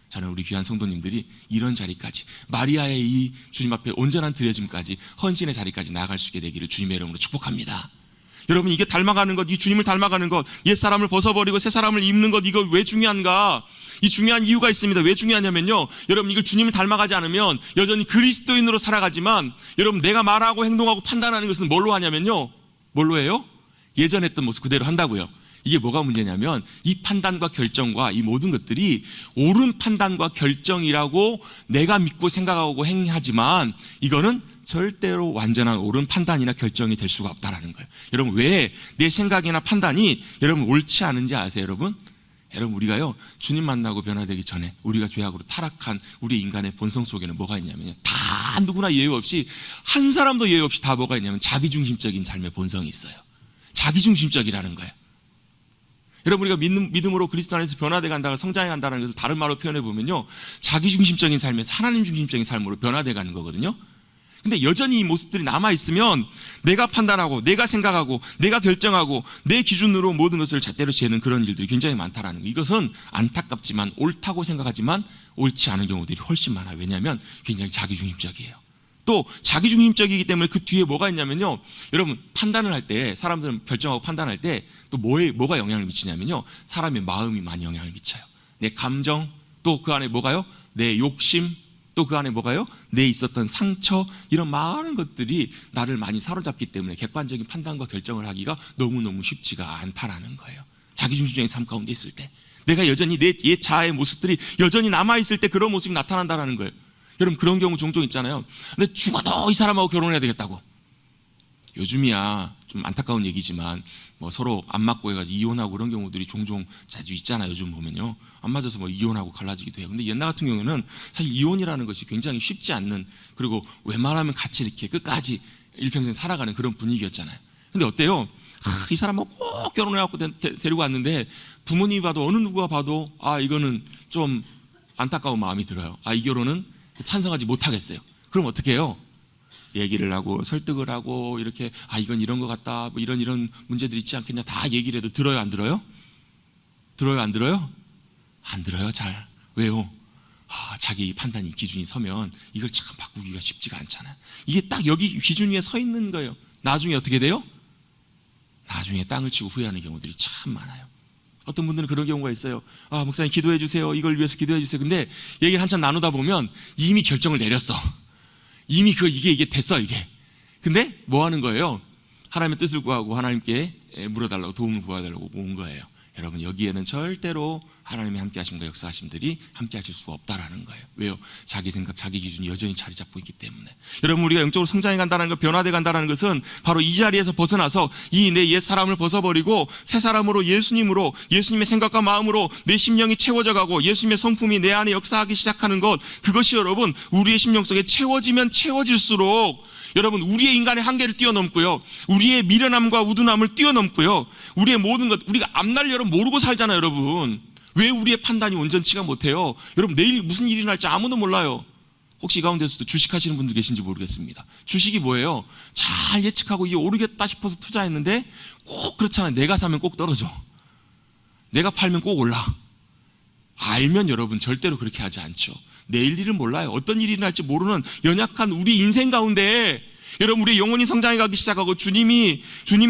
저는 우리 귀한 성도님들이 이런 자리까지, 마리아의 이 주님 앞에 온전한 드려짐까지, 헌신의 자리까지 나아갈 수 있게 되기를 주님의 이름으로 축복합니다. 여러분, 이게 닮아가는 것, 이 주님을 닮아가는 것, 옛사람을 벗어버리고 새사람을 입는 것, 이거 왜 중요한가? 이 중요한 이유가 있습니다. 왜 중요하냐면요, 여러분, 이걸 주님을 닮아가지 않으면 여전히 그리스도인으로 살아가지만, 여러분, 내가 말하고 행동하고 판단하는 것은 뭘로 하냐면요, 뭘로 해요? 예전 했던 모습 그대로 한다고요. 이게 뭐가 문제냐면, 이 판단과 결정과 이 모든 것들이 옳은 판단과 결정이라고 내가 믿고 생각하고 행하지만, 이거는 절대로 완전한 옳은 판단이나 결정이 될 수가 없다라는 거예요. 여러분, 왜 내 생각이나 판단이 여러분 옳지 않은지 아세요? 여러분, 우리가요, 주님 만나고 변화되기 전에 우리가 죄악으로 타락한 우리 인간의 본성 속에는 뭐가 있냐면요, 다 누구나 예외 없이, 한 사람도 예외 없이 다 뭐가 있냐면 자기중심적인 삶의 본성이 있어요. 자기중심적이라는 거예요. 여러분, 우리가 믿음으로 그리스도 안에서 변화돼 간다가 성장해 간다는 것을 다른 말로 표현해 보면요, 자기중심적인 삶에서 하나님 중심적인 삶으로 변화돼 가는 거거든요. 근데 여전히 이 모습들이 남아있으면 내가 판단하고 내가 생각하고 내가 결정하고 내 기준으로 모든 것을 잣대로 재는 그런 일들이 굉장히 많다라는 거. 이것은 안타깝지만 옳다고 생각하지만 옳지 않은 경우들이 훨씬 많아요. 왜냐하면 굉장히 자기중심적이에요. 또 자기중심적이기 때문에 그 뒤에 뭐가 있냐면요, 여러분, 판단을 할 때, 사람들은 결정하고 판단할 때 또 뭐가 영향을 미치냐면요, 사람의 마음이 많이 영향을 미쳐요. 내 감정, 또 그 안에 뭐가요? 내 욕심, 또 그 안에 뭐가요? 내 있었던 상처, 이런 많은 것들이 나를 많이 사로잡기 때문에 객관적인 판단과 결정을 하기가 너무너무 쉽지가 않다라는 거예요. 자기중심적인 삶 가운데 있을 때, 내가 여전히 내 옛 자아의 모습들이 여전히 남아있을 때 그런 모습이 나타난다는 거예요. 여러분, 그런 경우 종종 있잖아요. 근데 죽어도 이 사람하고 결혼해야 되겠다고. 요즘이야 좀 안타까운 얘기지만 뭐 서로 안 맞고 해가지고 이혼하고 그런 경우들이 종종 자주 있잖아요. 요즘 보면요, 안 맞아서 뭐 이혼하고 갈라지기도 해요. 근데 옛날 같은 경우는 사실 이혼이라는 것이 굉장히 쉽지 않는, 그리고 웬만하면 같이 이렇게 끝까지 일평생 살아가는 그런 분위기였잖아요. 근데 어때요? 이 사람하고 꼭 결혼해갖고 데리고 왔는데 부모님이 봐도, 어느 누구가 봐도 이거는 좀 안타까운 마음이 들어요. 이 결혼은 찬성하지 못하겠어요. 그럼 어떻게 해요? 얘기를 하고 설득을 하고 이렇게, 이건 이런 것 같다, 뭐 이런 문제들이 있지 않겠냐, 다 얘기를 해도 들어요, 안 들어요? 들어요, 안 들어요? 안 들어요, 잘. 왜요? 자기 판단이, 기준이 서면 이걸 참 바꾸기가 쉽지가 않잖아요. 이게 딱 여기 기준 위에 서 있는 거예요. 나중에 어떻게 돼요? 나중에 땅을 치고 후회하는 경우들이 참 많아요. 어떤 분들은 그런 경우가 있어요. 아, 목사님 기도해 주세요. 이걸 위해서 기도해 주세요. 근데 얘기를 한참 나누다 보면 이미 결정을 내렸어. 이미 이게 됐어, 이게. 근데 뭐 하는 거예요? 하나님의 뜻을 구하고 하나님께 물어달라고, 도움을 구해달라고 온 거예요. 여러분, 여기에는 절대로 하나님의 함께 하심과 역사하심들이 함께 하실 수가 없다라는 거예요. 왜요? 자기 생각, 자기 기준이 여전히 자리 잡고 있기 때문에. 여러분, 우리가 영적으로 성장해 간다는 것, 변화돼 간다는 것은 바로 이 자리에서 벗어나서 이 내 옛 사람을 벗어버리고 새 사람으로, 예수님으로, 예수님의 생각과 마음으로 내 심령이 채워져 가고 예수님의 성품이 내 안에 역사하기 시작하는 것, 그것이 여러분 우리의 심령 속에 채워지면 채워질수록 여러분, 우리의 인간의 한계를 뛰어넘고요, 우리의 미련함과 우둔함을 뛰어넘고요, 우리의 모든 것, 우리가 앞날 여러분 모르고 살잖아요. 여러분, 왜 우리의 판단이 온전치가 못해요? 여러분, 내일 무슨 일이 날지 아무도 몰라요. 혹시 이 가운데서도 주식하시는 분들 계신지 모르겠습니다. 주식이 뭐예요? 잘 예측하고 이게 오르겠다 싶어서 투자했는데 꼭 그렇잖아요. 내가 사면 꼭 떨어져, 내가 팔면 꼭 올라. 알면 여러분 절대로 그렇게 하지 않죠. 내일 일을 몰라요. 어떤 일이 날지 모르는 연약한 우리 인생 가운데 여러분, 우리 영혼이 성장해 가기 시작하고 주님의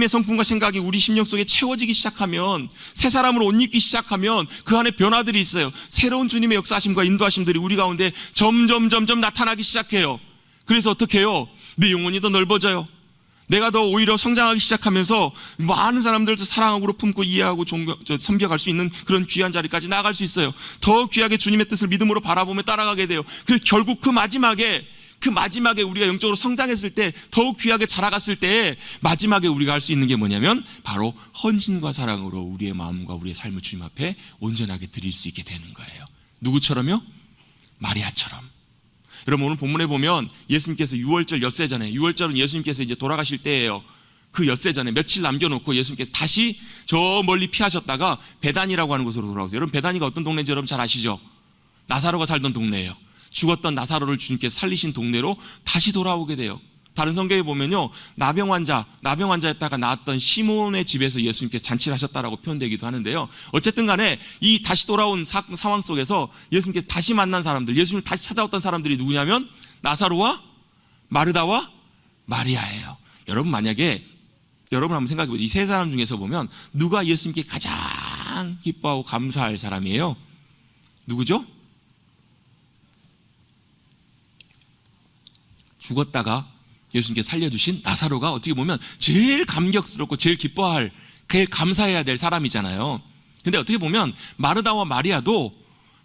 성품과 생각이 우리 심령 속에 채워지기 시작하면, 새 사람으로 옷 입기 시작하면 그 안에 변화들이 있어요. 새로운 주님의 역사하심과 인도하심들이 우리 가운데 점점 나타나기 시작해요. 그래서 어떻게 해요? 내 영혼이 더 넓어져요. 내가 더 오히려 성장하기 시작하면서 많은 사람들도 사랑으로 품고 이해하고 섬겨갈 수 있는 그런 귀한 자리까지 나아갈 수 있어요. 더 귀하게 주님의 뜻을 믿음으로 바라보며 따라가게 돼요. 그래서 결국 그 마지막에 우리가 영적으로 성장했을 때, 더욱 귀하게 자라갔을 때 마지막에 우리가 할 수 있는 게 뭐냐면 바로 헌신과 사랑으로 우리의 마음과 우리의 삶을 주님 앞에 온전하게 드릴 수 있게 되는 거예요. 누구처럼요? 마리아처럼. 여러분, 오늘 본문에 보면 예수님께서 유월절 엿새 전에, 유월절은 예수님께서 이제 돌아가실 때예요. 그 엿새 전에 며칠 남겨놓고 예수님께서 다시 저 멀리 피하셨다가 베단이라고 하는 곳으로 돌아오세요. 여러분, 베단이가 어떤 동네인지 여러분 잘 아시죠? 나사로가 살던 동네예요. 죽었던 나사로를 주님께서 살리신 동네로 다시 돌아오게 돼요. 다른 성경에 보면요, 나병 환자였다가 나았던 시몬의 집에서 예수님께서 잔치를 하셨다라고 표현되기도 하는데요. 어쨌든 간에 이 다시 돌아온 상황 속에서 예수님께서 다시 만난 사람들, 예수님을 다시 찾아왔던 사람들이 누구냐면 나사로와 마르다와 마리아예요. 여러분, 만약에 여러분 한번 생각해 보세요. 이 세 사람 중에서 보면 누가 예수님께 가장 기뻐하고 감사할 사람이에요? 누구죠? 죽었다가 예수님께 살려주신 나사로가 어떻게 보면 제일 감격스럽고 제일 기뻐할, 제일 감사해야 될 사람이잖아요. 근데 어떻게 보면 마르다와 마리아도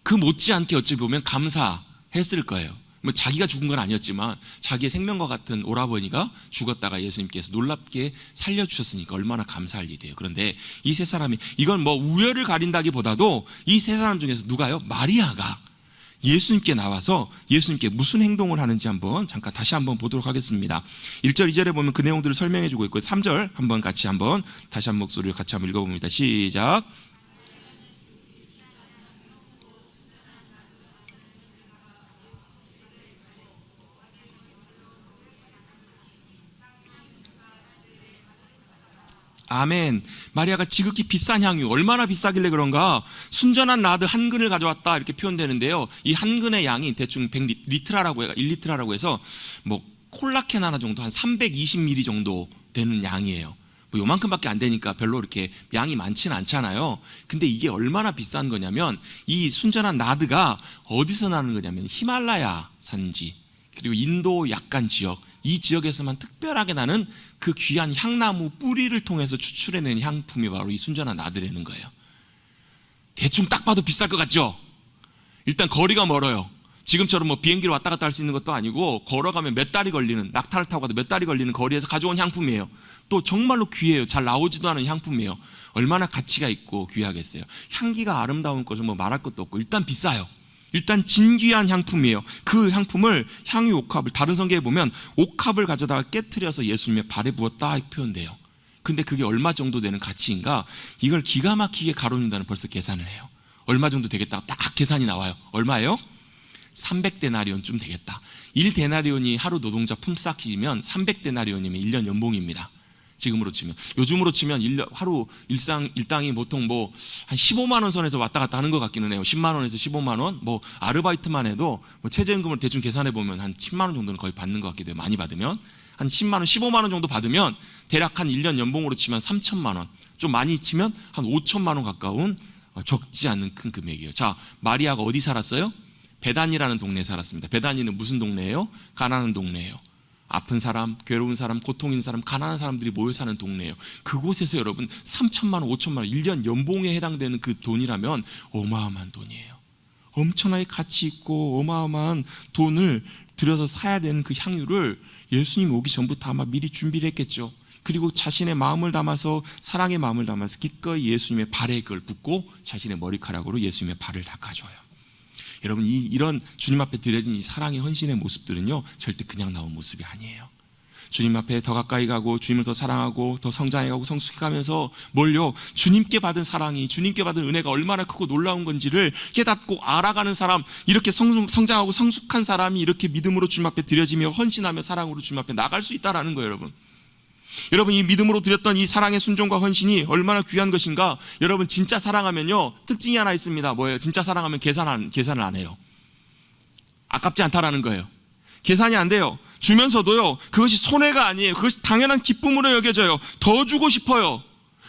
그 못지않게 어찌 보면 감사했을 거예요. 뭐 자기가 죽은 건 아니었지만 자기의 생명과 같은 오라버니가 죽었다가 예수님께서 놀랍게 살려주셨으니까 얼마나 감사할 일이에요. 그런데 이 세 사람이, 이건 뭐 우열을 가린다기보다도 이 세 사람 중에서 누가요? 마리아가 예수님께 나와서 예수님께 무슨 행동을 하는지 잠깐 다시 한번 보도록 하겠습니다. 1절 2절에 보면 그 내용들을 설명해 주고 있고요. 3절 한번 같이 다시 한 목소리를 같이 한번 읽어봅니다. 시작. 아멘. 마리아가 지극히 비싼 향유, 얼마나 비싸길래 그런가? 순전한 나드 한 근을 가져왔다, 이렇게 표현되는데요. 이 한 근의 양이 대충 1리트라라고 해서 뭐 콜라캔 하나 정도, 한 320ml 정도 되는 양이에요. 뭐 요만큼밖에 안 되니까 별로 이렇게 양이 많지는 않잖아요. 근데 이게 얼마나 비싼 거냐면, 이 순전한 나드가 어디서 나는 거냐면 히말라야 산지, 그리고 인도 약간 지역, 이 지역에서만 특별하게 나는 그 귀한 향나무 뿌리를 통해서 추출해낸 향품이 바로 이 순전한 나드라는 거예요. 대충 딱 봐도 비쌀 것 같죠? 일단 거리가 멀어요. 지금처럼 뭐 비행기로 왔다 갔다 할 수 있는 것도 아니고 걸어가면 몇 달이 걸리는, 낙타를 타고 가도 몇 달이 걸리는 거리에서 가져온 향품이에요. 또 정말로 귀해요. 잘 나오지도 않은 향품이에요. 얼마나 가치가 있고 귀하겠어요. 향기가 아름다운 것은 뭐 말할 것도 없고 일단 비싸요. 일단 진귀한 향품이에요. 그 향품을, 향유 옥합을, 다른 성경에 보면 옥합을 가져다가 깨트려서 예수님의 발에 부었다 표현돼요. 근데 그게 얼마 정도 되는 가치인가? 이걸 기가 막히게 가로준다는 벌써 계산을 해요. 얼마 정도 되겠다 딱 계산이 나와요. 얼마예요? 300데나리온쯤 되겠다. 1데나리온이 하루 노동자 품삯이면 300데나리온이면 1년 연봉입니다. 지금으로 치면, 요즘으로 치면 하루 일당이 보통 뭐 한 15만 원 선에서 왔다 갔다 하는 것 같기는 해요. 10만 원에서 15만 원, 뭐 아르바이트만 해도 뭐 최저임금을 대충 계산해 보면 한 10만 원 정도는 거의 받는 것 같기도 해요. 많이 받으면 한 10만 원, 15만 원 정도 받으면 대략 한 1년 연봉으로 치면 3천만 원, 좀 많이 치면 한 5천만 원 가까운 적지 않은 큰 금액이에요. 자, 마리아가 어디 살았어요? 베단이라는 동네에 살았습니다. 베단이는 무슨 동네예요? 가난한 동네예요. 아픈 사람, 괴로운 사람, 고통 있는 사람, 가난한 사람들이 모여 사는 동네예요. 그곳에서 여러분 3천만 원, 5천만 원, 1년 연봉에 해당되는 그 돈이라면 어마어마한 돈이에요. 엄청나게 가치 있고 어마어마한 돈을 들여서 사야 되는 그 향유를 예수님 오기 전부터 아마 미리 준비를 했겠죠. 그리고 자신의 마음을 담아서, 사랑의 마음을 담아서 기꺼이 예수님의 발에 그걸 붓고 자신의 머리카락으로 예수님의 발을 닦아줘요. 여러분, 이런 주님 앞에 드려진 이 사랑의 헌신의 모습들은요, 절대 그냥 나온 모습이 아니에요. 주님 앞에 더 가까이 가고 주님을 더 사랑하고 더 성장해가고 성숙해가면서 뭘요? 주님께 받은 사랑이, 주님께 받은 은혜가 얼마나 크고 놀라운 건지를 깨닫고 알아가는 사람, 이렇게 성장하고 성숙한 사람이 이렇게 믿음으로 주님 앞에 드려지며 헌신하며 사랑으로 주님 앞에 나갈 수 있다라는 거예요. 여러분, 이 믿음으로 드렸던 이 사랑의 순종과 헌신이 얼마나 귀한 것인가. 여러분, 진짜 사랑하면요, 특징이 하나 있습니다. 뭐예요? 진짜 사랑하면 계산을 안 해요. 아깝지 않다라는 거예요. 계산이 안 돼요. 주면서도요, 그것이 손해가 아니에요. 그것이 당연한 기쁨으로 여겨져요. 더 주고 싶어요.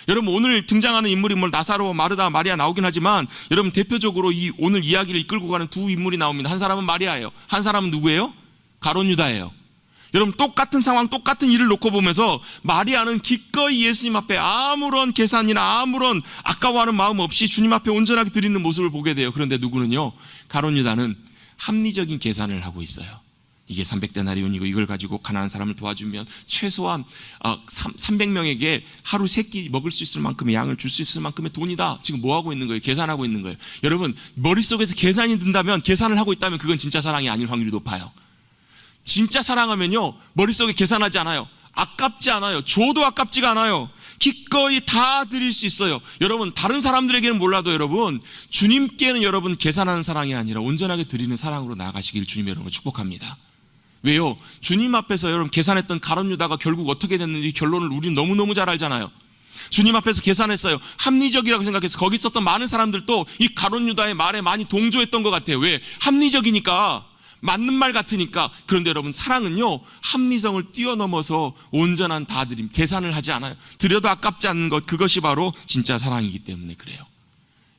여러분, 오늘 등장하는 인물이 나사로, 마르다, 마리아 나오긴 하지만 여러분, 대표적으로 이 오늘 이야기를 이끌고 가는 두 인물이 나옵니다. 한 사람은 마리아예요. 한 사람은 누구예요? 가룟 유다예요. 여러분, 똑같은 상황, 똑같은 일을 놓고 보면서 마리아는 기꺼이 예수님 앞에 아무런 계산이나 아무런 아까워하는 마음 없이 주님 앞에 온전하게 드리는 모습을 보게 돼요. 그런데 누구는요? 가룟 유다는 합리적인 계산을 하고 있어요. 이게 300데나리온이고 이걸 가지고 가난한 사람을 도와주면 최소한 300명에게 하루 3끼 먹을 수 있을 만큼의 양을 줄 수 있을 만큼의 돈이다. 지금 뭐 하고 있는 거예요? 계산하고 있는 거예요. 여러분, 머릿속에서 계산이 든다면, 계산을 하고 있다면 그건 진짜 사랑이 아닐 확률이 높아요. 진짜 사랑하면요, 머릿속에 계산하지 않아요. 아깝지 않아요. 줘도 아깝지가 않아요. 기꺼이 다 드릴 수 있어요. 여러분, 다른 사람들에게는 몰라도 여러분, 주님께는 여러분 계산하는 사랑이 아니라 온전하게 드리는 사랑으로 나아가시길 주님 여러분 축복합니다. 왜요? 주님 앞에서 여러분 계산했던 가룟 유다가 결국 어떻게 됐는지 결론을 우리는 너무너무 잘 알잖아요. 주님 앞에서 계산했어요. 합리적이라고 생각해서 거기 있었던 많은 사람들도 이 가룟 유다의 말에 많이 동조했던 것 같아요. 왜? 합리적이니까, 맞는 말 같으니까. 그런데 여러분, 사랑은요, 합리성을 뛰어넘어서 온전한 다드림, 계산을 하지 않아요. 드려도 아깝지 않는 것, 그것이 바로 진짜 사랑이기 때문에 그래요.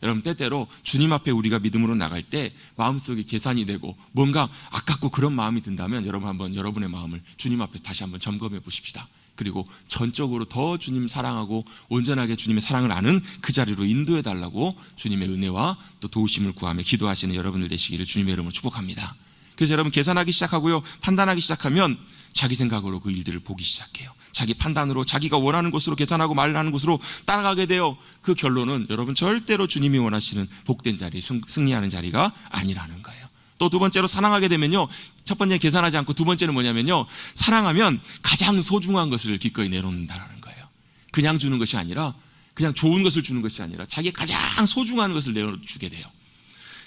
여러분, 때때로 주님 앞에 우리가 믿음으로 나갈 때 마음속에 계산이 되고 뭔가 아깝고 그런 마음이 든다면 여러분, 한번 여러분의 마음을 주님 앞에서 다시 한번 점검해 보십시다. 그리고 전적으로 더 주님 사랑하고 온전하게 주님의 사랑을 아는 그 자리로 인도해 달라고 주님의 은혜와 또 도우심을 구하며 기도하시는 여러분들 되시기를 주님의 이름으로 축복합니다. 그래서 여러분, 계산하기 시작하고요, 판단하기 시작하면 자기 생각으로 그 일들을 보기 시작해요. 자기 판단으로, 자기가 원하는 곳으로, 계산하고 말하는 곳으로 따라가게 돼요. 그 결론은 여러분, 절대로 주님이 원하시는 복된 자리, 승리하는 자리가 아니라는 거예요. 또 두 번째로, 사랑하게 되면요, 첫 번째 계산하지 않고 두 번째는 뭐냐면요, 사랑하면 가장 소중한 것을 기꺼이 내놓는다는 거예요. 그냥 주는 것이 아니라, 그냥 좋은 것을 주는 것이 아니라 자기 가장 소중한 것을 내어주게 돼요.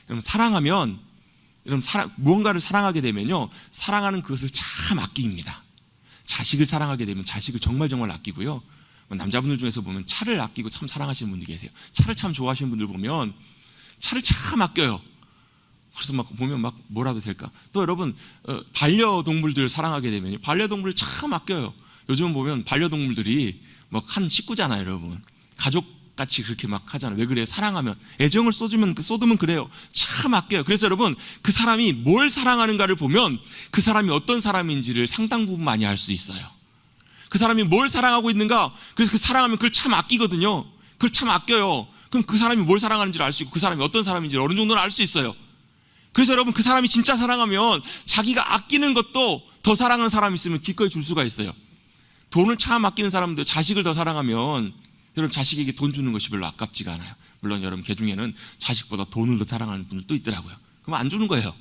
여러분, 사랑하면, 여러분, 무언가를 사랑하게 되면요, 사랑하는 그것을 참 아낍니다. 자식을 사랑하게 되면 자식을 정말 아끼고요. 남자분들 중에서 보면 차를 아끼고 참 사랑하시는 분들 계세요. 차를 참 좋아하시는 분들 보면 차를 참 아껴요. 그래서 막 보면 막 뭐라도 될까. 또 여러분, 반려동물들 사랑하게 되면 반려동물 참 아껴요. 요즘 보면 반려동물들이 막 한 식구잖아요, 여러분. 가족같이 그렇게 막 하잖아요. 왜 그래요? 사랑하면, 애정을 쏟으면 그래요. 참 아껴요. 그래서 여러분, 그 사람이 뭘 사랑하는가를 보면 그 사람이 어떤 사람인지를 상당 부분 많이 알 수 있어요. 그 사람이 뭘 사랑하고 있는가, 그래서 그 사랑하면 그걸 참 아끼거든요. 그걸 참 아껴요. 그럼 그 사람이 뭘 사랑하는지를 알 수 있고 그 사람이 어떤 사람인지를 어느 정도는 알 수 있어요. 그래서 여러분, 그 사람이 진짜 사랑하면 자기가 아끼는 것도 더 사랑하는 사람이 있으면 기꺼이 줄 수가 있어요. 돈을 참 아끼는 사람도 자식을 더 사랑하면 여러분, 자식에게 돈 주는 것이 별로 아깝지가 않아요. 물론 여러분, 개 중에는 자식보다 돈을 더 사랑하는 분들도 있더라고요. 그럼 안 주는 거예요.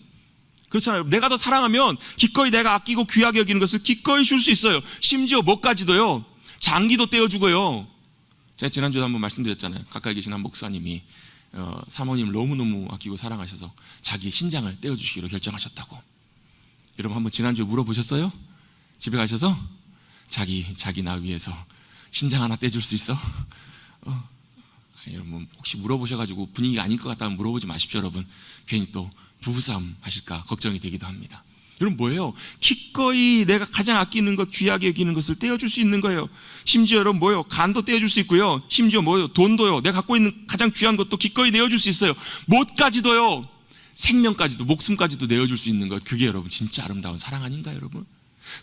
그렇잖아요. 내가 더 사랑하면 기꺼이 내가 아끼고 귀하게 여기는 것을 기꺼이 줄 수 있어요. 심지어 뭐까지도요, 장기도 떼어주고요. 제가 지난주에 한번 말씀드렸잖아요. 가까이 계신 한 목사님이 사모님을 너무너무 아끼고 사랑하셔서 자기의 신장을 떼어주시기로 결정하셨다고. 여러분, 한번 지난주에 물어보셨어요? 집에 가셔서 자기 나 위해서 신장 하나 떼줄 수 있어? 여러분, 혹시 물어보셔가지고 분위기가 아닐 것 같다면 물어보지 마십시오. 여러분, 괜히 또 부부싸움 하실까 걱정이 되기도 합니다. 여러분 뭐예요? 기꺼이 내가 가장 아끼는 것, 귀하게 여기는 것을 떼어줄 수 있는 거예요. 심지어 여러분 뭐예요? 간도 떼어줄 수 있고요. 심지어 뭐예요? 돈도요. 내가 갖고 있는 가장 귀한 것도 기꺼이 내어줄 수 있어요. 못까지도요. 생명까지도, 목숨까지도 내어줄 수 있는 것. 그게 여러분 진짜 아름다운 사랑 아닌가요, 여러분?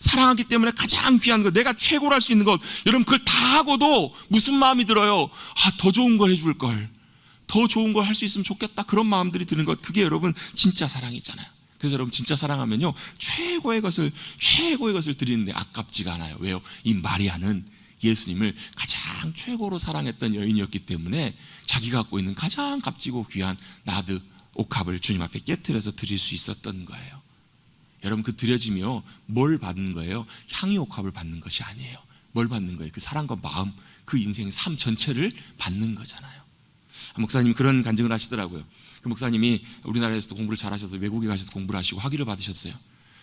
사랑하기 때문에 가장 귀한 것, 내가 최고로 할 수 있는 것, 여러분 그걸 다 하고도 무슨 마음이 들어요? 더 좋은 걸 해줄 걸, 더 좋은 걸 할 수 있으면 좋겠다, 그런 마음들이 드는 것. 그게 여러분 진짜 사랑이잖아요. 그래서 여러분 진짜 사랑하면요, 최고의 것을 드리는데 아깝지가 않아요. 왜요? 이 마리아는 예수님을 가장 최고로 사랑했던 여인이었기 때문에 자기가 갖고 있는 가장 값지고 귀한 나드 옥합을 주님 앞에 깨트려서 드릴 수 있었던 거예요. 여러분 그 드려지며 뭘 받는 거예요? 향유 옥합을 받는 것이 아니에요. 뭘 받는 거예요? 그 사랑과 마음, 그 인생의 삶 전체를 받는 거잖아요. 목사님이 그런 간증을 하시더라고요. 그 목사님이 우리나라에서도 공부를 잘하셔서 외국에 가셔서 공부를 하시고 학위를 받으셨어요.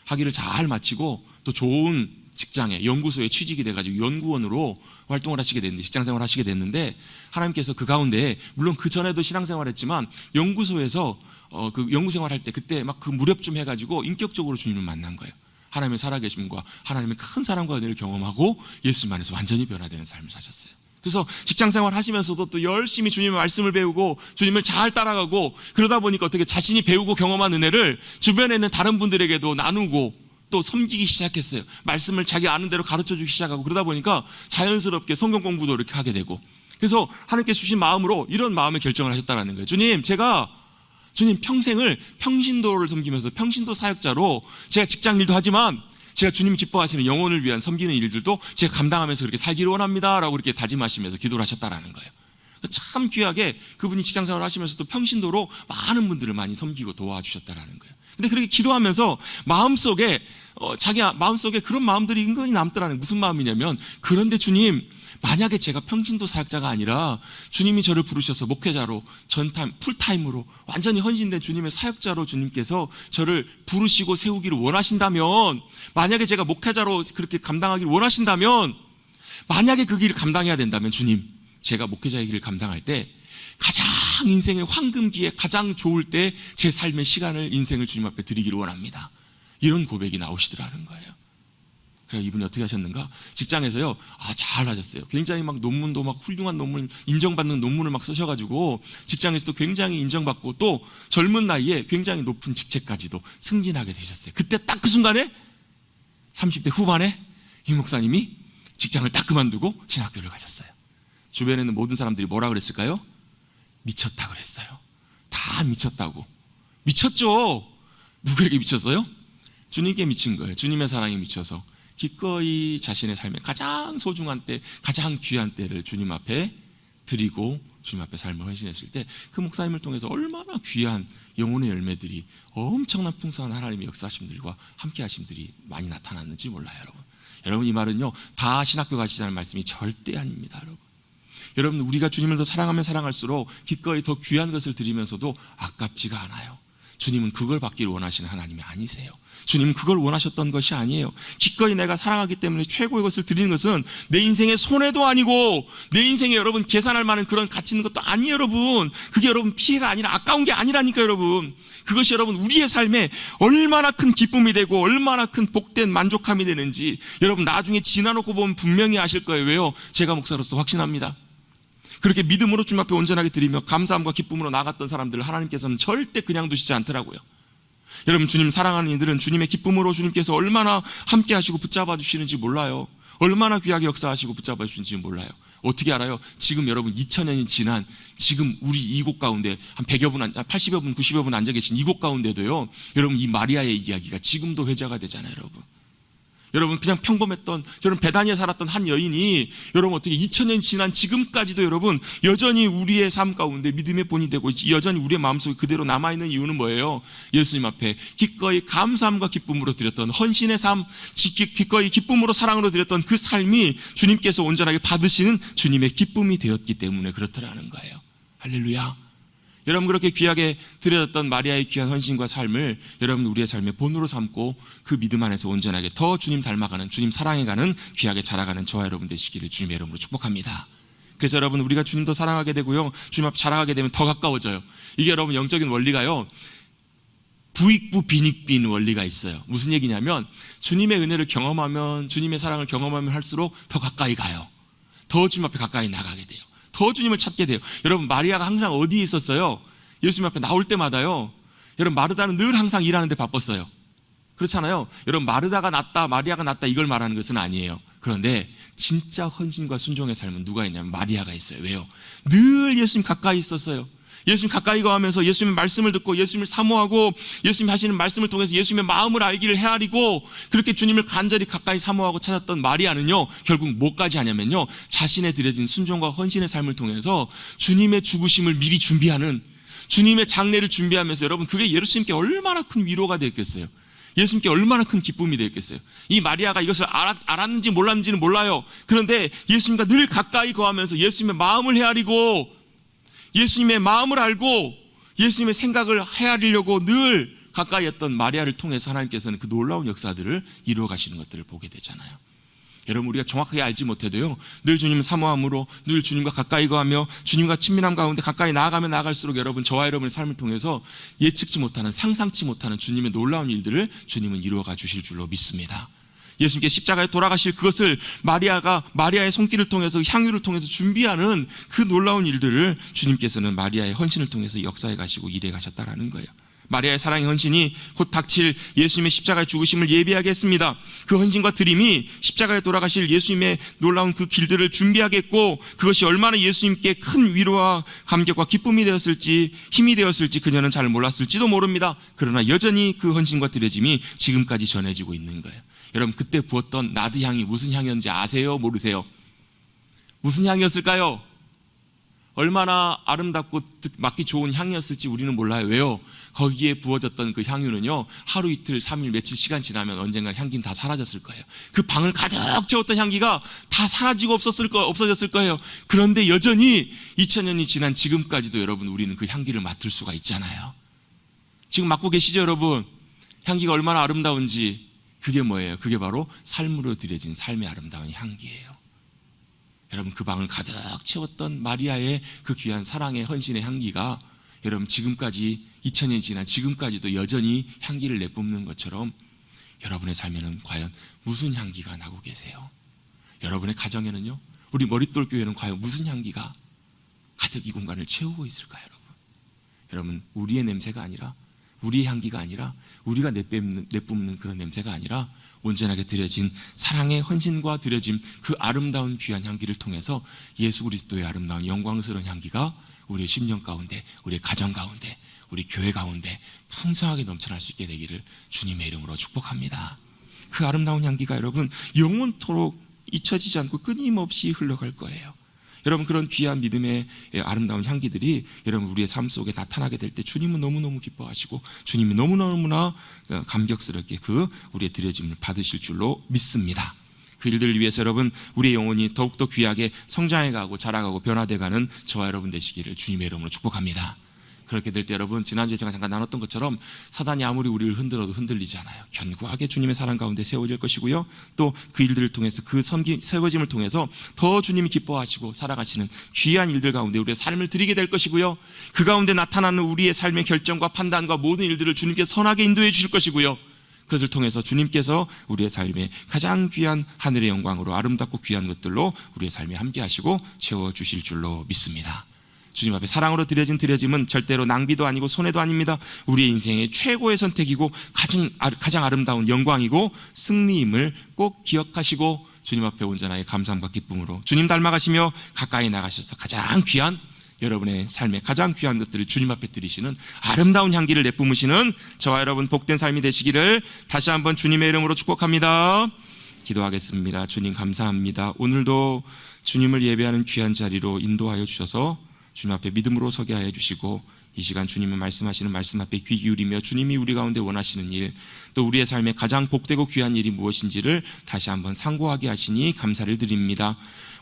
학위를 잘 마치고 또 좋은 직장에, 연구소에 취직이 돼가지고 연구원으로 활동을 하시게 됐는데, 직장생활을 하시게 됐는데, 하나님께서 그 가운데, 물론 그 전에도 신앙생활을 했지만 연구소에서 그 연구생활 할 때 그때 막 그 무렵쯤 해가지고 인격적으로 주님을 만난 거예요. 하나님의 살아계심과 하나님의 큰 사랑과 은혜를 경험하고 예수님 안에서 완전히 변화되는 삶을 사셨어요. 그래서 직장생활 하시면서도 또 열심히 주님의 말씀을 배우고 주님을 잘 따라가고, 그러다 보니까 어떻게 자신이 배우고 경험한 은혜를 주변에 있는 다른 분들에게도 나누고 또 섬기기 시작했어요. 말씀을 자기 아는 대로 가르쳐주기 시작하고, 그러다 보니까 자연스럽게 성경 공부도 이렇게 하게 되고, 그래서 하나님께서 주신 마음으로 이런 마음의 결정을 하셨다는 거예요. 주님 평생을 평신도를 섬기면서 평신도 사역자로, 제가 직장 일도 하지만 제가 주님이 기뻐하시는 영혼을 위한 섬기는 일들도 제가 감당하면서 그렇게 살기를 원합니다 라고 이렇게 다짐하시면서 기도를 하셨다는 거예요. 참 귀하게 그분이 직장생활을 하시면서도 평신도로 많은 분들을 많이 섬기고 도와주셨다는 거예요. 근데 그렇게 기도하면서 마음속에 자기 마음속에 그런 마음들이 은근히 남더라는. 무슨 마음이냐면, 그런데 주님, 만약에 제가 평신도 사역자가 아니라 주님이 저를 부르셔서 목회자로 전타임, 풀타임으로 완전히 헌신된 주님의 사역자로 주님께서 저를 부르시고 세우기를 원하신다면, 만약에 제가 목회자로 그렇게 감당하기를 원하신다면, 만약에 그 길을 감당해야 된다면 주님, 제가 목회자의 길을 감당할 때 가장 인생의 황금기에 가장 좋을 때 제 삶의 시간을, 인생을 주님 앞에 드리기를 원합니다. 이런 고백이 나오시더라는 거예요. 그래서 이분이 어떻게 하셨는가? 직장에서요, 잘하셨어요. 굉장히 막 논문도 막 훌륭한 논문, 인정받는 논문을 막 쓰셔가지고 직장에서도 굉장히 인정받고, 또 젊은 나이에 굉장히 높은 직책까지도 승진하게 되셨어요. 그때 딱 그 순간에 30대 후반에 이 목사님이 직장을 딱 그만두고 신학교를 가셨어요. 주변에는 모든 사람들이 뭐라 그랬을까요? 미쳤다 그랬어요. 다 미쳤다고. 미쳤죠. 누구에게 미쳤어요? 주님께 미친 거예요. 주님의 사랑에 미쳐서 기꺼이 자신의 삶의 가장 소중한 때, 가장 귀한 때를 주님 앞에 드리고 주님 앞에 삶을 헌신했을 때, 그 목사님을 통해서 얼마나 귀한 영혼의 열매들이, 엄청난 풍성한 하나님의 역사하심들과 함께 하심들이 많이 나타났는지 몰라요, 여러분. 여러분, 이 말은요, 다 신학교 가시자는 말씀이 절대 아닙니다, 여러분. 여러분, 우리가 주님을 더 사랑하면 사랑할수록 기꺼이 더 귀한 것을 드리면서도 아깝지가 않아요. 주님은 그걸 받기를 원하시는 하나님이 아니세요. 주님은 그걸 원하셨던 것이 아니에요. 기꺼이 내가 사랑하기 때문에 최고의 것을 드리는 것은 내 인생의 손해도 아니고, 내 인생에 여러분 계산할 만한 그런 가치 있는 것도 아니에요, 여러분. 그게 여러분 피해가 아니라, 아까운 게 아니라니까, 여러분. 그것이 여러분 우리의 삶에 얼마나 큰 기쁨이 되고 얼마나 큰 복된 만족함이 되는지 여러분 나중에 지나놓고 보면 분명히 아실 거예요. 왜요? 제가 목사로서 확신합니다. 그렇게 믿음으로 주님 앞에 온전하게 드리며 감사함과 기쁨으로 나갔던 사람들을 하나님께서는 절대 그냥 두시지 않더라고요. 여러분, 주님 사랑하는 이들은 주님의 기쁨으로 주님께서 얼마나 함께 하시고 붙잡아 주시는지 몰라요. 얼마나 귀하게 역사하시고 붙잡아 주시는지 몰라요. 어떻게 알아요? 지금 여러분 2000년이 지난 지금 우리 이곳 가운데 한 100여 분, 80여 분, 90여 분 앉아 계신 이곳 가운데도요, 여러분 이 마리아의 이야기가 지금도 회자가 되잖아요, 여러분. 여러분 그냥 평범했던, 여러분 베다니에 살았던 한 여인이 여러분 어떻게 2000년 지난 지금까지도 여러분 여전히 우리의 삶 가운데 믿음의 본이 되고 여전히 우리의 마음속에 그대로 남아있는 이유는 뭐예요? 예수님 앞에 기꺼이 감사함과 기쁨으로 드렸던 헌신의 삶, 기꺼이 기쁨으로 사랑으로 드렸던 그 삶이 주님께서 온전하게 받으시는 주님의 기쁨이 되었기 때문에 그렇더라는 거예요. 할렐루야. 여러분 그렇게 귀하게 드려졌던 마리아의 귀한 헌신과 삶을 여러분 우리의 삶의 본으로 삼고 그 믿음 안에서 온전하게 더 주님 닮아가는, 주님 사랑해가는, 귀하게 자라가는 저와 여러분 되시기를 주님의 이름으로 축복합니다. 그래서 여러분 우리가 주님 더 사랑하게 되고요, 주님 앞에 자라가게 되면 더 가까워져요. 이게 여러분 영적인 원리가요, 부익부 빈익빈 원리가 있어요. 무슨 얘기냐면 주님의 은혜를 경험하면, 주님의 사랑을 경험하면 할수록 더 가까이 가요. 더 주님 앞에 가까이 나가게 돼요. 더 주님을 찾게 돼요. 여러분, 마리아가 항상 어디에 있었어요? 예수님 앞에 나올 때마다요. 여러분, 마르다는 늘 항상 일하는데 바빴어요. 그렇잖아요. 여러분, 마르다가 낫다, 마리아가 낫다 이걸 말하는 것은 아니에요. 그런데 진짜 헌신과 순종의 삶은 누가 있냐면 마리아가 있어요. 왜요? 늘 예수님 가까이 있었어요. 예수님 가까이 가면서 예수님의 말씀을 듣고 예수님을 사모하고 예수님이 하시는 말씀을 통해서 예수님의 마음을 알기를 헤아리고 그렇게 주님을 간절히 가까이 사모하고 찾았던 마리아는요, 결국 뭐까지 하냐면요, 자신의 드려진 순종과 헌신의 삶을 통해서 주님의 죽으심을 미리 준비하는, 주님의 장례를 준비하면서, 여러분, 그게 예수님께 얼마나 큰 위로가 되었겠어요. 예수님께 얼마나 큰 기쁨이 되었겠어요. 이 마리아가 이것을 알았는지 몰랐는지는 몰라요. 그런데 예수님과 늘 가까이 거하면서 예수님의 마음을 헤아리고 예수님의 마음을 알고 예수님의 생각을 헤아리려고 늘 가까이 했던 마리아를 통해서 하나님께서는 그 놀라운 역사들을 이루어 가시는 것들을 보게 되잖아요. 여러분, 우리가 정확하게 알지 못해도요, 늘 주님을 사모함으로 늘 주님과 가까이 거하며 주님과 친밀함 가운데 가까이 나아가면 나아갈수록 여러분, 저와 여러분의 삶을 통해서 예측치 못하는, 상상치 못하는 주님의 놀라운 일들을 주님은 이루어가 주실 줄로 믿습니다. 예수님께 십자가에 돌아가실 그것을 마리아의 손길을 통해서, 향유를 통해서 준비하는 그 놀라운 일들을 주님께서는 마리아의 헌신을 통해서 역사해 가시고 일해 가셨다라는 거예요. 마리아의 사랑의 헌신이 곧 닥칠 예수님의 십자가의 죽으심을 예비하게 했습니다. 그 헌신과 드림이 십자가에 돌아가실 예수님의 놀라운 그 길들을 준비하게 했고, 그것이 얼마나 예수님께 큰 위로와 감격과 기쁨이 되었을지, 힘이 되었을지 그녀는 잘 몰랐을지도 모릅니다. 그러나 여전히 그 헌신과 드려짐이 지금까지 전해지고 있는 거예요. 여러분, 그때 부었던 나드 향이 무슨 향이었는지 아세요? 모르세요? 무슨 향이었을까요? 얼마나 아름답고 맡기 좋은 향이었을지 우리는 몰라요. 왜요? 거기에 부어졌던 그 향유는요, 하루 이틀 3일 며칠 시간 지나면 언젠가 향기는 다 사라졌을 거예요. 그 방을 가득 채웠던 향기가 다 사라지고 없어졌을 거예요. 그런데 여전히 2000년이 지난 지금까지도 여러분, 우리는 그 향기를 맡을 수가 있잖아요. 지금 맡고 계시죠, 여러분? 향기가 얼마나 아름다운지. 그게 뭐예요? 그게 바로 삶으로 드려진 삶의 아름다운 향기예요. 여러분, 그 방을 가득 채웠던 마리아의 그 귀한 사랑의 헌신의 향기가 여러분, 지금까지 2000년이 지난 지금까지도 여전히 향기를 내뿜는 것처럼 여러분의 삶에는 과연 무슨 향기가 나고 계세요? 여러분의 가정에는요, 우리 머릿돌 교회는 과연 무슨 향기가 가득 이 공간을 채우고 있을까요? 여러분, 우리의 냄새가 아니라, 우리의 향기가 아니라, 우리가 내뿜는 그런 냄새가 아니라 온전하게 드려진 사랑의 헌신과 드려짐, 그 아름다운 귀한 향기를 통해서 예수 그리스도의 아름다운 영광스러운 향기가 우리의 심령 가운데, 우리의 가정 가운데, 우리 교회 가운데 풍성하게 넘쳐날 수 있게 되기를 주님의 이름으로 축복합니다. 그 아름다운 향기가 여러분, 영원토록 잊혀지지 않고 끊임없이 흘러갈 거예요. 여러분, 그런 귀한 믿음의 아름다운 향기들이 여러분 우리의 삶 속에 나타나게 될 때 주님은 너무너무 기뻐하시고 주님이 너무너무나 감격스럽게 그 우리의 드려짐을 받으실 줄로 믿습니다. 그 일들을 위해서 여러분, 우리의 영혼이 더욱더 귀하게 성장해가고 자라가고 변화돼가는 저와 여러분 되시기를 주님의 이름으로 축복합니다. 그렇게 될 때 여러분, 지난주에 제가 잠깐 나눴던 것처럼 사단이 아무리 우리를 흔들어도 흔들리지 않아요. 견고하게 주님의 사랑 가운데 세워질 것이고요, 또 그 일들을 통해서, 그 세워짐을 통해서 더 주님이 기뻐하시고 살아가시는 귀한 일들 가운데 우리의 삶을 드리게 될 것이고요, 그 가운데 나타나는 우리의 삶의 결정과 판단과 모든 일들을 주님께서 선하게 인도해 주실 것이고요, 그것을 통해서 주님께서 우리의 삶에 가장 귀한 하늘의 영광으로 아름답고 귀한 것들로 우리의 삶에 함께 하시고 채워주실 줄로 믿습니다. 주님 앞에 사랑으로 드려진 드려짐은 절대로 낭비도 아니고 손해도 아닙니다. 우리의 인생의 최고의 선택이고 가장 아름다운 영광이고 승리임을 꼭 기억하시고 주님 앞에 온전하게 감사함과 기쁨으로 주님 닮아가시며 가까이 나가셔서 가장 귀한, 여러분의 삶의 가장 귀한 것들을 주님 앞에 드리시는 아름다운 향기를 내뿜으시는 저와 여러분 복된 삶이 되시기를 다시 한번 주님의 이름으로 축복합니다. 기도하겠습니다. 주님 감사합니다. 오늘도 주님을 예배하는 귀한 자리로 인도하여 주셔서 주님 앞에 믿음으로 서게 하여 주시고, 이 시간 주님이 말씀하시는 말씀 앞에 귀 기울이며 주님이 우리 가운데 원하시는 일, 또 우리의 삶에 가장 복되고 귀한 일이 무엇인지를 다시 한번 상고하게 하시니 감사를 드립니다.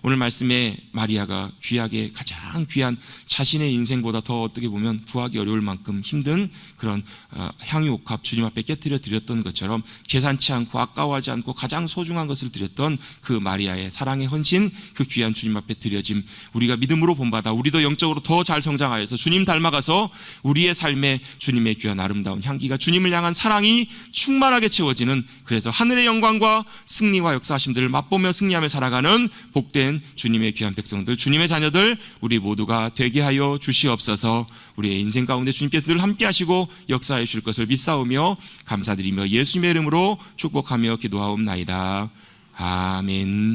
오늘 말씀에 마리아가 귀하게 가장 귀한 자신의 인생보다 더 어떻게 보면 구하기 어려울 만큼 힘든 그런 향유옥합 주님 앞에 깨뜨려 드렸던 것처럼 계산치 않고 아까워하지 않고 가장 소중한 것을 드렸던 그 마리아의 사랑의 헌신, 그 귀한 주님 앞에 드려짐, 우리가 믿음으로 본받아 우리도 영적으로 더 잘 성장하여서 주님 닮아가서 우리의 삶에 주님의 귀한 아름다운 향기가 주님을 향한 사랑이 충만하게 채워지는, 그래서 하늘의 영광과 승리와 역사하심들을 맛보며 승리하며 살아가는 복된 주님의 귀한 백성들, 주님의 자녀들 우리 모두가 되게 하여 주시옵소서. 우리의 인생 가운데 주님께서 늘 함께 하시고 역사해 주실 것을 믿사오며 감사드리며 예수님의 이름으로 축복하며 기도하옵나이다. 아멘.